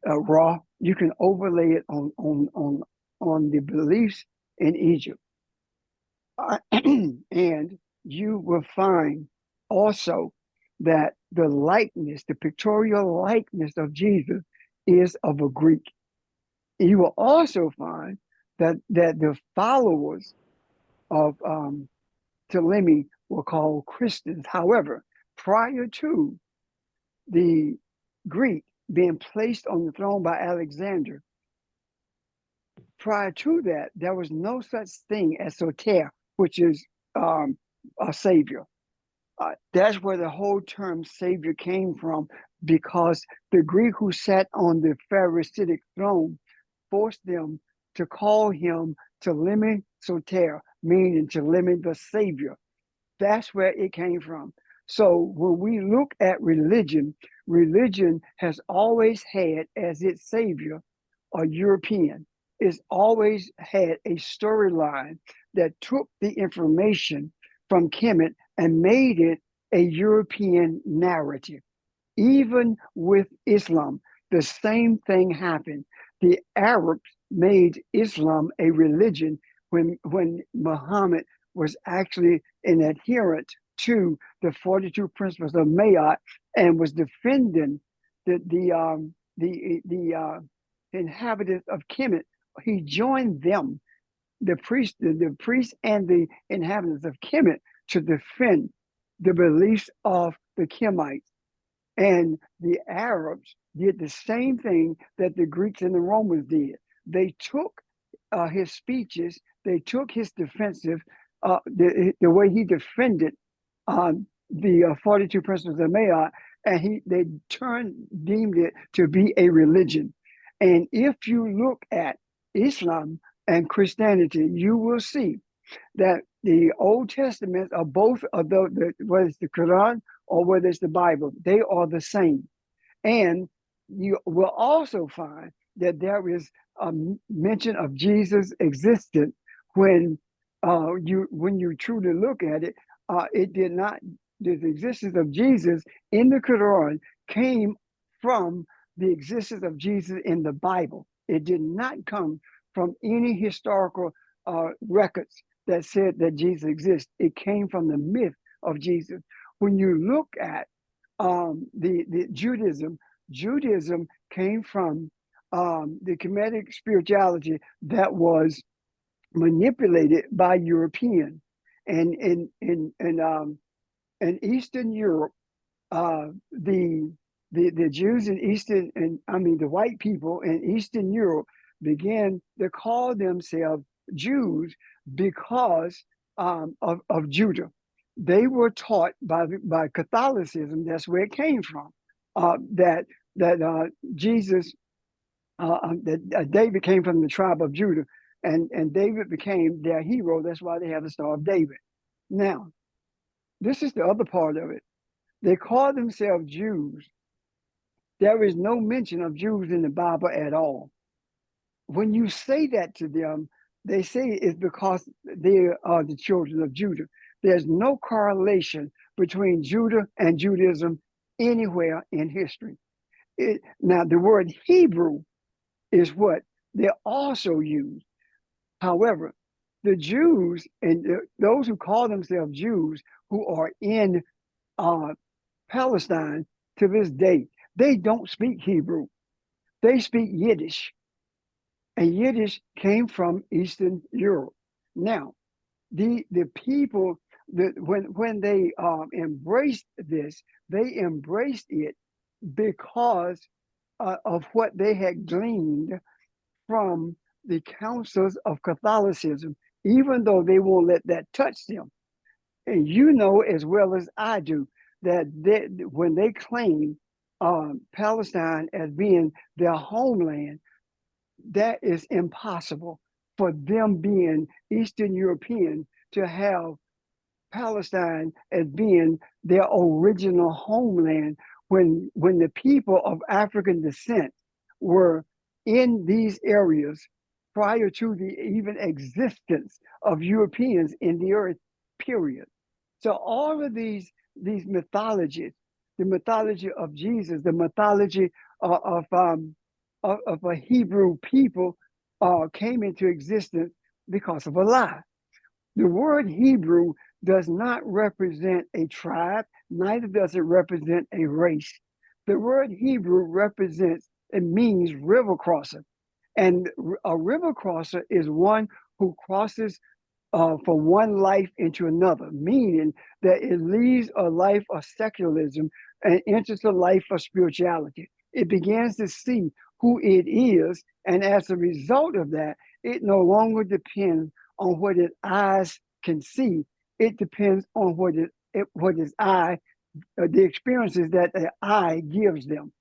Ra. You can overlay it on the beliefs in Egypt, and you will find also that the pictorial likeness of Jesus is of a Greek. You will also find that the followers of Ptolemy were called Christians. However, prior to the Greek being placed on the throne by Alexander, prior to that, there was no such thing as soter, which is a savior. That's where the whole term savior came from, because the Greek who sat on the Pharisaic throne forced them to call him Ptolemy Soter, meaning Ptolemy the savior. That's where it came from. So when we look at religion, religion has always had as its savior a European. It's always had a storyline that took the information from Kemet and made it a European narrative. Even with Islam, the same thing happened. The Arabs made Islam a religion when Muhammad was actually an adherent to the 42 principles of Mayat and was defending the inhabitants of Kemet. He joined them, the priests and the inhabitants of Kemet, to defend the beliefs of the Kemites. And the Arabs did the same thing that the Greeks and the Romans did. They took his speeches, they took his defensive, the way he defended the 42 principles of Mayat, and they deemed it to be a religion. And if you look at Islam and Christianity, you will see that the Old Testament of both of whether it's the Quran or whether it's the Bible, they are the same. And you will also find that there is a mention of Jesus existent when you truly look at it. It did not. The existence of Jesus in the Quran came from the existence of Jesus in the Bible. It did not come from any historical records that said that Jesus exists. It came from the myth of Jesus. When you look at the Judaism came from the Kemetic spirituality that was manipulated by European, and in Eastern Europe, the Jews in Eastern, and I mean the white people in Eastern Europe began to call themselves Jews because of Judah. They were taught by Catholicism. That's where it came from. That Jesus, that David came from the tribe of Judah, and David became their hero. That's why they have the Star of David. Now, this is the other part of it. They call themselves Jews. There is no mention of Jews in the Bible at all. When you say that to them, they say it's because they are the children of Judah. There's no correlation between Judah and Judaism anywhere in history. Now, the word Hebrew is what they also use. However, the Jews and those who call themselves Jews who are in Palestine to this day, they don't speak Hebrew. They speak Yiddish. And Yiddish came from Eastern Europe. Now, the people that when they embraced this, they embraced it because of what they had gleaned from the councils of Catholicism, even though they won't let that touch them. And you know as well as I do that when they claim Palestine as being their homeland, that is impossible for them being Eastern European to have Palestine as being their original homeland when the people of African descent were in these areas prior to the even existence of Europeans in the earth, period. So all of these mythologies, the mythology of Jesus, the mythology of a Hebrew people came into existence because of a lie. The word Hebrew does not represent a tribe, neither does it represent a race. The word Hebrew it means river crosser. And a river crosser is one who crosses from one life into another, meaning that it leaves a life of secularism and enters a life of spirituality. It begins to see who it is, and as a result of that, it no longer depends on what its eyes can see. It depends on what its eye, the experiences that the eye gives them.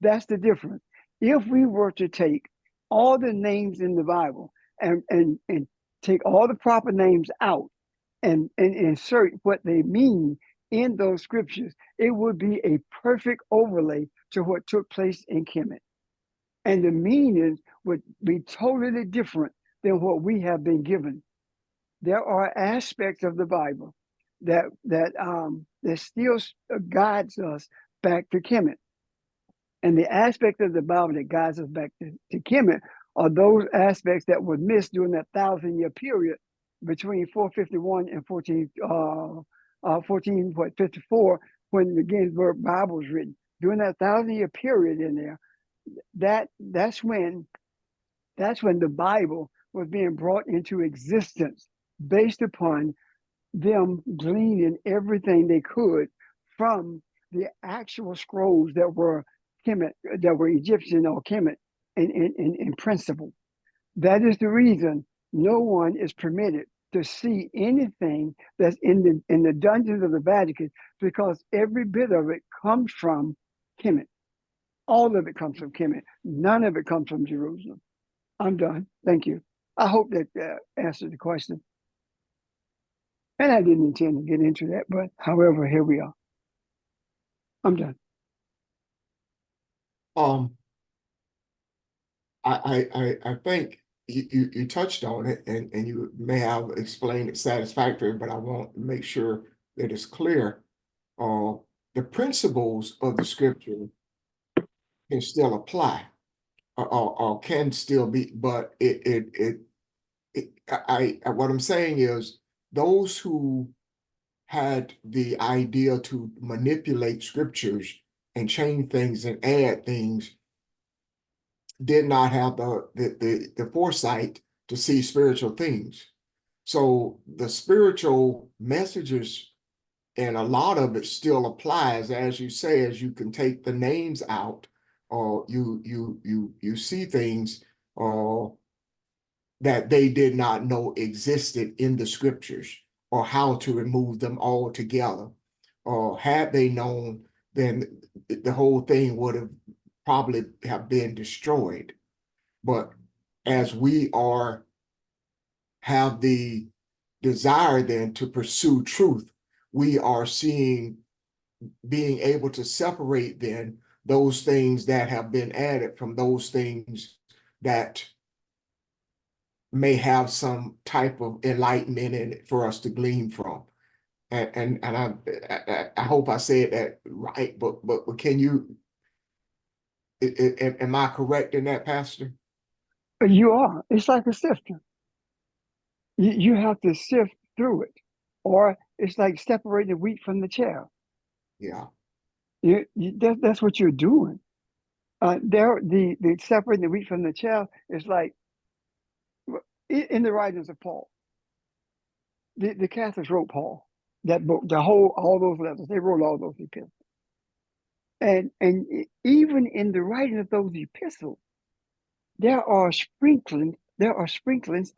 That's the difference. If we were to take all the names in the Bible and take all the proper names out and insert what they mean in those scriptures, it would be a perfect overlay to what took place in Kemet. And the meanings would be totally different than what we have been given. There are aspects of the Bible that still guides us back to Kemet. And the aspect of the Bible that guides us back to Kemet are those aspects that were missed during that 1,000-year period between 451 and 1454, when the Ginsburg Bible was written. During that 1,000-year period in there, that's when the Bible was being brought into existence based upon them gleaning everything they could from the actual scrolls that were Kemet, that were Egyptian or Kemet in principle. That is the reason no one is permitted to see anything that's in the dungeons of the Vatican, because every bit of it comes from Kemet. All of it comes from Kemet. None of it comes from Jerusalem. I'm done. Thank you. I hope that answered the question. And I didn't intend to get into that, but however, here we are. I'm done. Um, I think you touched on it and you may have explained it satisfactorily, but I want to make sure that it's clear. The principles of the scripture can still apply or can still be, but what I'm saying is those who had the idea to manipulate scriptures and change things and add things did not have the foresight to see spiritual things. So the spiritual messages and a lot of it still applies, as you say, as you can take the names out, or you see things that they did not know existed in the scriptures, or how to remove them all together. Or had they known, then the whole thing would have probably have been destroyed. But as we have the desire then to pursue truth, we are being able to separate then those things that have been added from those things that may have some type of enlightenment in it for us to glean from. And I hope I said that right, but can you, am I correct in that, Pastor? You are. It's like a sifter. You have to sift through it, or it's like separating the wheat from the chaff. Yeah. That's what you're doing. The separating the wheat from the chaff is like in the writings of Paul. The Catholics wrote Paul, that book, all those letters. They wrote all those epistles, and even in the writing of those epistles, there are sprinklings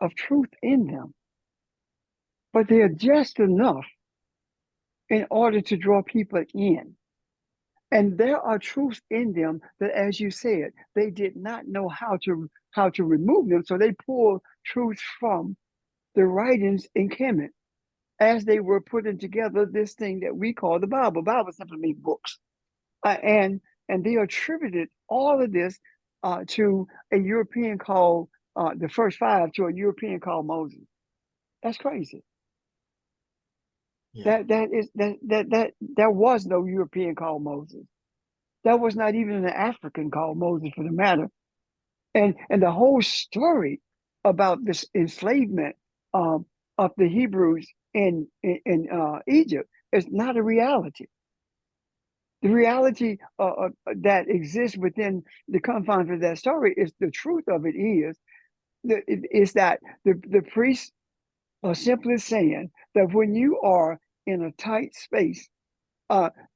of truth in them, but they are just enough in order to draw people in. And there are truths in them that, as you said, they did not know how to remove them. So they pulled truths from the writings in Kemet as they were putting together this thing that we call the Bible. Bible simply means books. And they attributed all of this to a European called the first five to a European called Moses. That's crazy. Yeah. There was no European called Moses. There was not even an African called Moses, for the matter. And the whole story about this enslavement of the Hebrews in Egypt is not a reality. The reality that exists within the confines of that story is the truth of it is that the priests are simply saying that when you are in a tight space,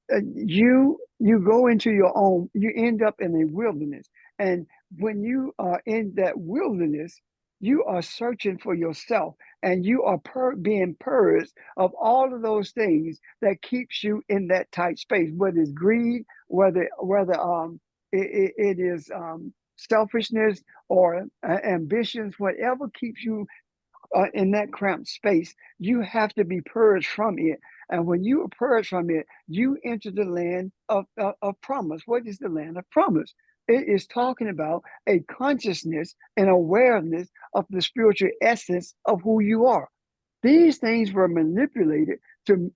you go into your own, you end up in a wilderness. And when you are in that wilderness, you are searching for yourself, and you are being purged of all of those things that keeps you in that tight space, whether it's greed, whether it is selfishness or ambitions, whatever keeps you in that cramped space. You have to be purged from it. And when you are purged from it, you enter the land of promise. What is the land of promise? It is talking about a consciousness and awareness of the spiritual essence of who you are. These things were manipulated in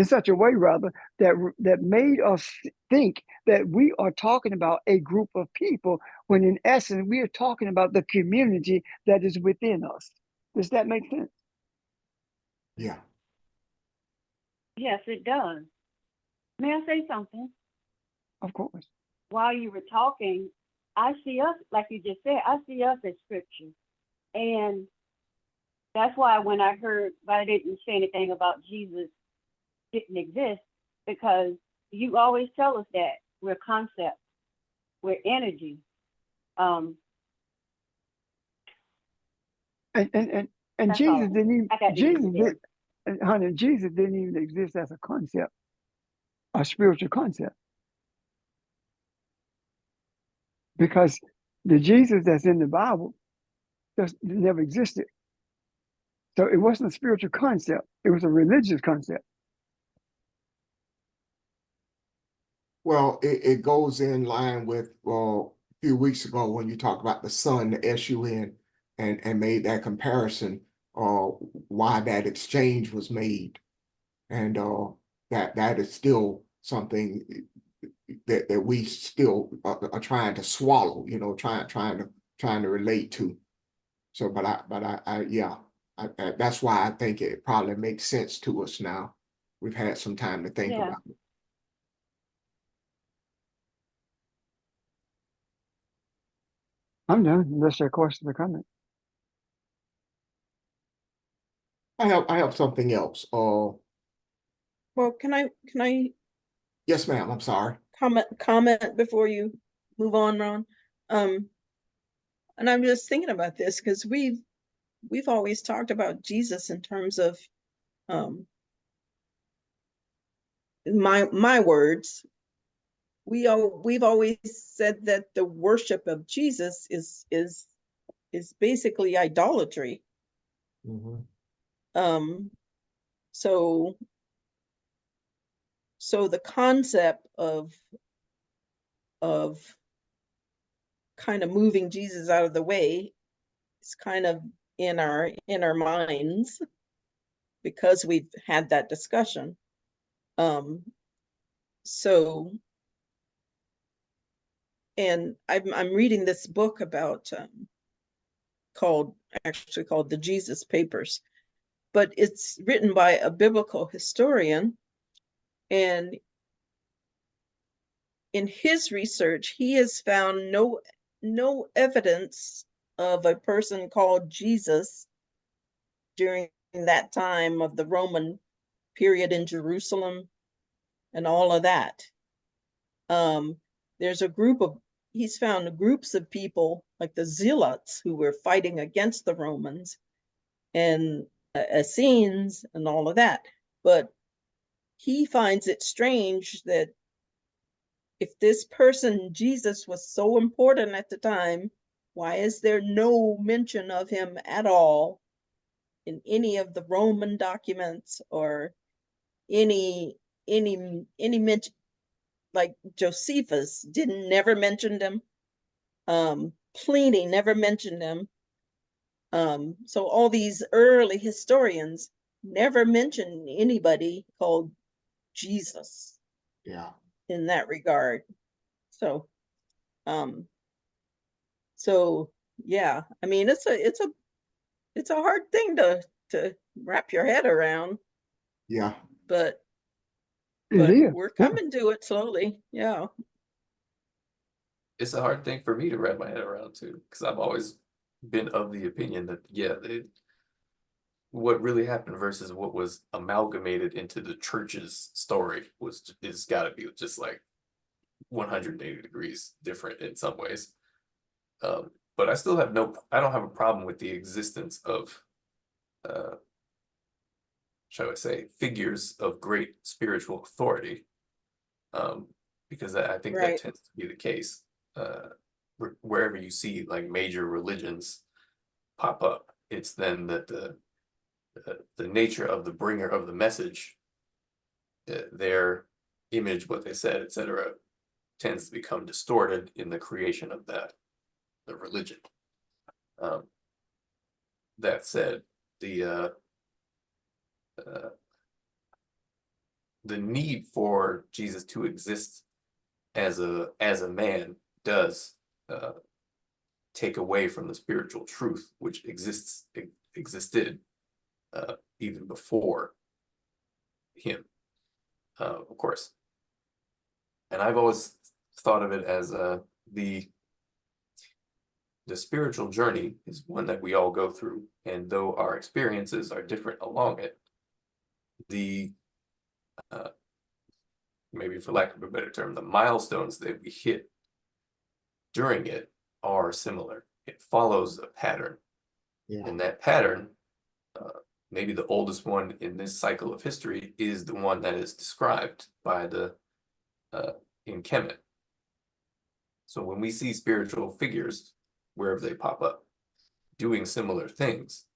such a way, rather, that made us think that we are talking about a group of people, when in essence we are talking about the community that is within us. Does that make sense? Yeah. Yes, it does. May I say something? Of course. While you were talking, I see us, like you just said, I see us as scripture. And that's why when I heard, but I didn't say anything about Jesus didn't exist, because you always tell us that we're concept, we're energy. And That's Jesus all. didn't I got to even, leave it there. honey, Jesus didn't even exist as a concept, a spiritual concept. Because the Jesus that's in the Bible just never existed. So it wasn't a spiritual concept, it was a religious concept. Well, it goes in line with, well, a few weeks ago when you talked about the sun, the SUN, and made that comparison, why that exchange was made. And that is still something that we still are trying to swallow, trying to relate to. So, but yeah, that's why I think it probably makes sense to us now. We've had some time to think Yeah. about it. I'm done, unless there are questions or comments. I have something else. Well, can I Yes, ma'am. I'm sorry. comment before you move on, Ron? And I'm just thinking about this because we've always talked about Jesus in terms of my words. We've always said that the worship of Jesus is basically idolatry. So the concept of kind of moving Jesus out of the way is kind of in our minds because we've had that discussion. So, and I'm reading this book about called the Jesus Papers, but it's written by a biblical historian, and in his research he has found no evidence of a person called Jesus during that time of the Roman period in Jerusalem and all of that. There's he's found groups of people like the Zealots who were fighting against the Romans and Essenes and all of that. But he finds it strange that if this person, Jesus, was so important at the time, why is there no mention of him at all in any of the Roman documents or any mention? Like Josephus never mentioned him. Pliny never mentioned him. So all these early historians never mentioned anybody called Jesus. Yeah. In that regard. So, yeah, I mean, it's a hard thing to wrap your head around. Yeah. But we're coming to it slowly. Yeah. It's a hard thing for me to wrap my head around too, because I've always been of the opinion that, yeah, what really happened versus what was amalgamated into the church's story is got to be just like 180 degrees different in some ways. But I still have I don't have a problem with the existence of, shall I say, figures of great spiritual authority, because I think that tends to be the case. Wherever you see like major religions pop up, it's then that the nature of the bringer of the message, their image, what they said, etc., tends to become distorted in the creation of the religion. That said, the need for Jesus to exist as a man does take away from the spiritual truth which existed even before him, of course. And I've always thought of it as the spiritual journey is one that we all go through, and though our experiences are different along it, the maybe for lack of a better term, the milestones that we hit during it are similar. It follows a pattern. Yeah. And that pattern, maybe the oldest one in this cycle of history, is the one that is described by in Kemet. So when we see spiritual figures, wherever they pop up, doing similar things,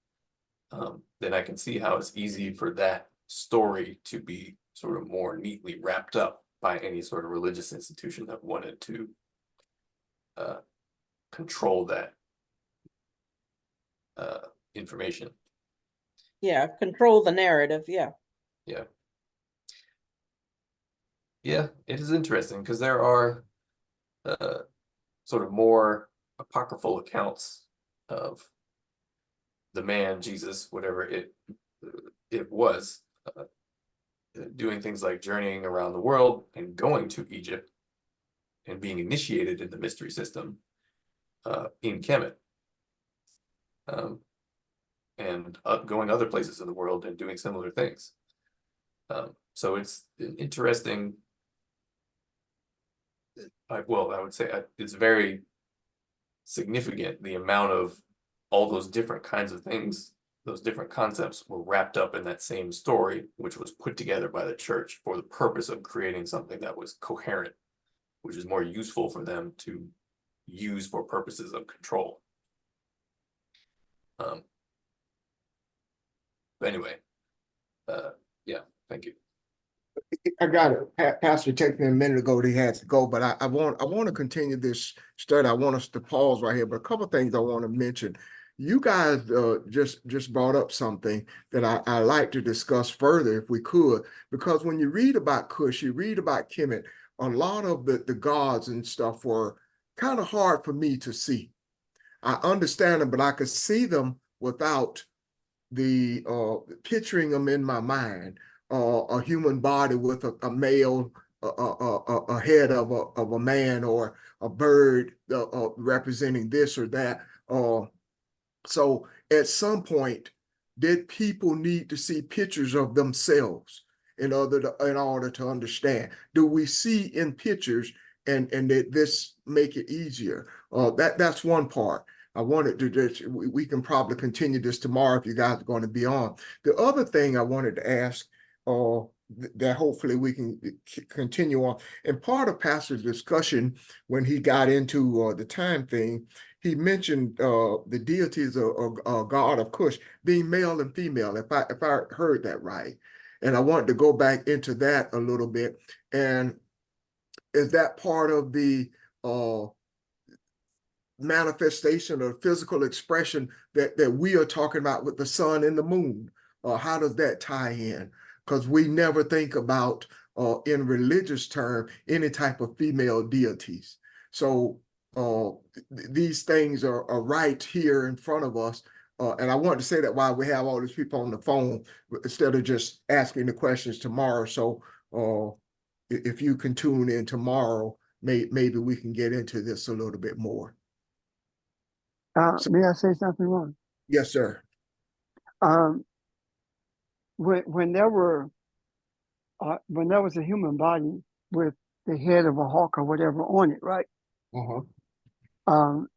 then I can see how it's easy for that story to be sort of more neatly wrapped up by any sort of religious institution that wanted to control that information. Yeah, control the narrative, yeah. Yeah. Yeah, it is interesting because there are sort of more apocryphal accounts of the man Jesus, whatever it was, doing things like journeying around the world and going to Egypt and being initiated in the mystery system in Kemet, and going other places in the world and doing similar things. So it's an interesting. I would say it's very significant the amount of all those different kinds of things, those different concepts were wrapped up in that same story, which was put together by the church for the purpose of creating something that was coherent, which is more useful for them to use for purposes of control. But anyway, yeah, thank you. I got it. Pastor texted me a minute ago that he has to go, but I want to continue this study. I want us to pause right here, but a couple of things I want to mention. You guys just brought up something that I like to discuss further if we could, because when you read about Cush, you read about Kemet, a lot of the gods and stuff were kind of hard for me to see. I understand them, but I could see them without the picturing them in my mind. A human body with a male, a head of a man, or a bird representing this or that. So at some point, did people need to see pictures of themselves in order to understand? Do we see in pictures and did this make it easier? That's one part. I wanted to, we can probably continue this tomorrow if you guys are going to be on. The other thing I wanted to ask, that hopefully we can continue on. And part of Pastor's discussion when he got into the time thing, he mentioned the deities of God of Cush being male and female, if I heard that right. And I wanted to go back into that a little bit. And is that part of the manifestation or physical expression that we are talking about with the sun and the moon? How does that tie in? Because we never think about, in religious term, any type of female deities. So these things are right here in front of us. And I want to say that while we have all these people on the phone, instead of just asking the questions tomorrow. So if you can tune in tomorrow, maybe we can get into this a little bit more. May I say something, Ron? Yes, sir. When there was a human body with the head of a hawk or whatever on it, right?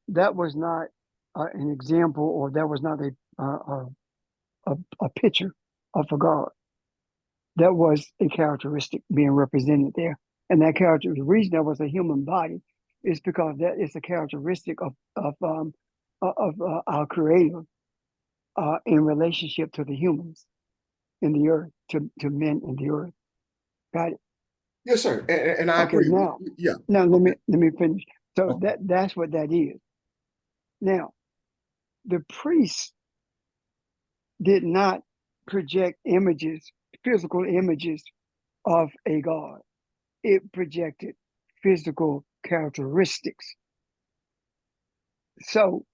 That was not an example, or that was not a picture of a god. That was a characteristic being represented there, and that character, the reason that was a human body, is because that is a characteristic of our Creator in relationship to the humans in the earth, to men in the earth. Got it? Yes, sir. And I Okay, agree. now, Yeah. now let me finish. So Okay. that's what that is. Now, the priests did not project images, physical images of a god. It projected physical characteristics. So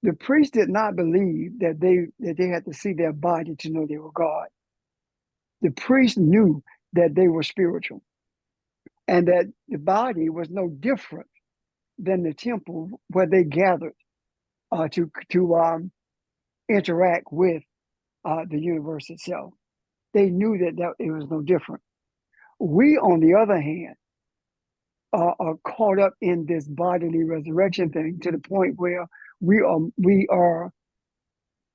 the priests did not believe that they had to see their body to know they were God. The priests knew that they were spiritual, and that the body was no different than the temple where they gathered to interact with the universe itself. They knew that it was no different. We, on the other hand, are caught up in this bodily resurrection thing to the point where it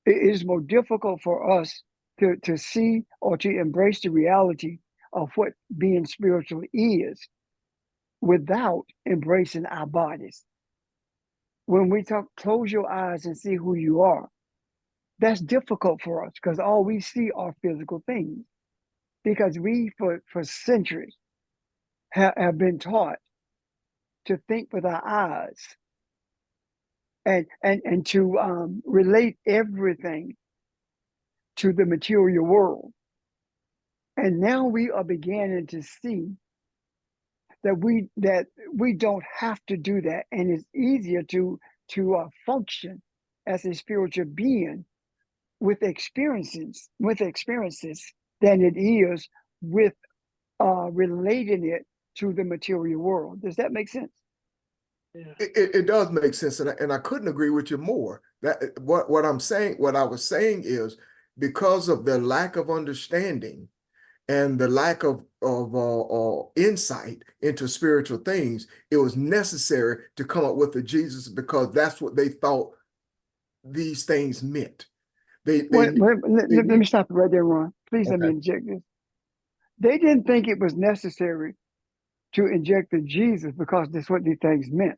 is more difficult for us to see or to embrace the reality of what being spiritual is without embracing our bodies. When we talk, close your eyes and see who you are. that's difficult for us because all we see are physical things. Because we, for centuries, have been taught to think with our eyes and to relate everything to the material world. And now we are beginning to see that we don't have to do that, and it's easier to function as a spiritual being with experiences than it is with relating it to the material world. Does that make sense? It does make sense, and I couldn't agree with you more. That what I'm saying, what I was saying is because of the lack of understanding and the lack of insight into spiritual things, it was necessary to come up with a Jesus because that's what they thought these things meant. Let me stop it right there, Ron. Please let me Okay. inject this. They didn't think it was necessary to inject the Jesus because that's what these things meant.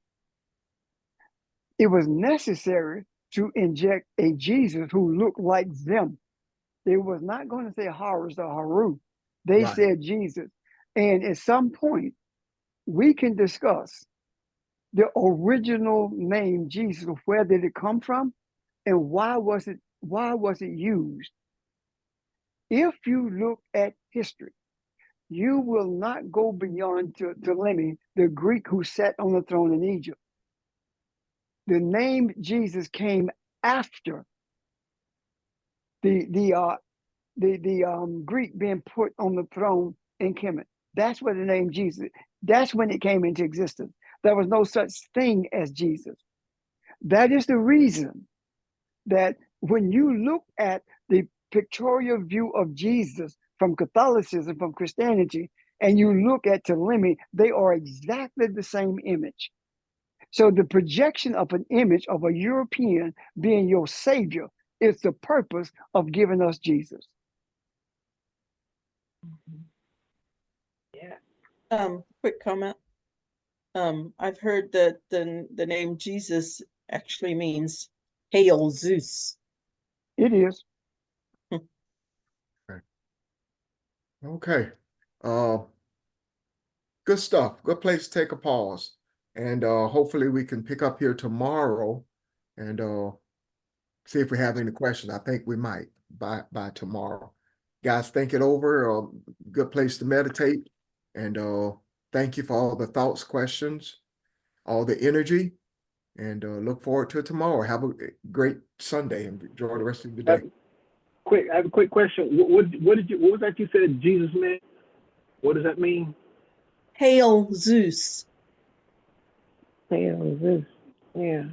It was necessary to inject a Jesus who looked like them. They was not going to say Horus or Haru. They Right. said Jesus. And at some point, we can discuss the original name Jesus. Where did it come from, and why was it used? If you look at history, you will not go beyond Ptolemy, the Greek who sat on the throne in Egypt. The name Jesus came after the Greek being put on the throne in Kemet. That's where the name Jesus, that's when it came into existence. There was no such thing as Jesus. That is the reason that when you look at the pictorial view of Jesus from Catholicism, from Christianity, and you look at Ptolemy, they are exactly the same image. So the projection of an image of a European being your savior is the purpose of giving us Jesus. Quick comment. I've heard that the name Jesus actually means Hail Zeus. It is. Okay. Good stuff. Good place to take a pause. And hopefully we can pick up here tomorrow and see if we have any questions. I think we might by tomorrow. Guys, think it over. Good place to meditate. And thank you for all the thoughts, questions, all the energy. And look forward to it tomorrow. Have a great Sunday and enjoy the rest of the day. I have a quick question. What was that you said Jesus meant? What does that mean? Hail Zeus. Hail Zeus. Yeah.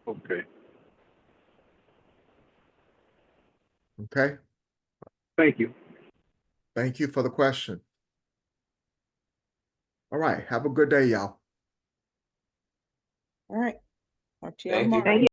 Okay. Okay. Thank you. Thank you for the question. All right. Have a good day, y'all. All right. Talk to you Thank you. tomorrow.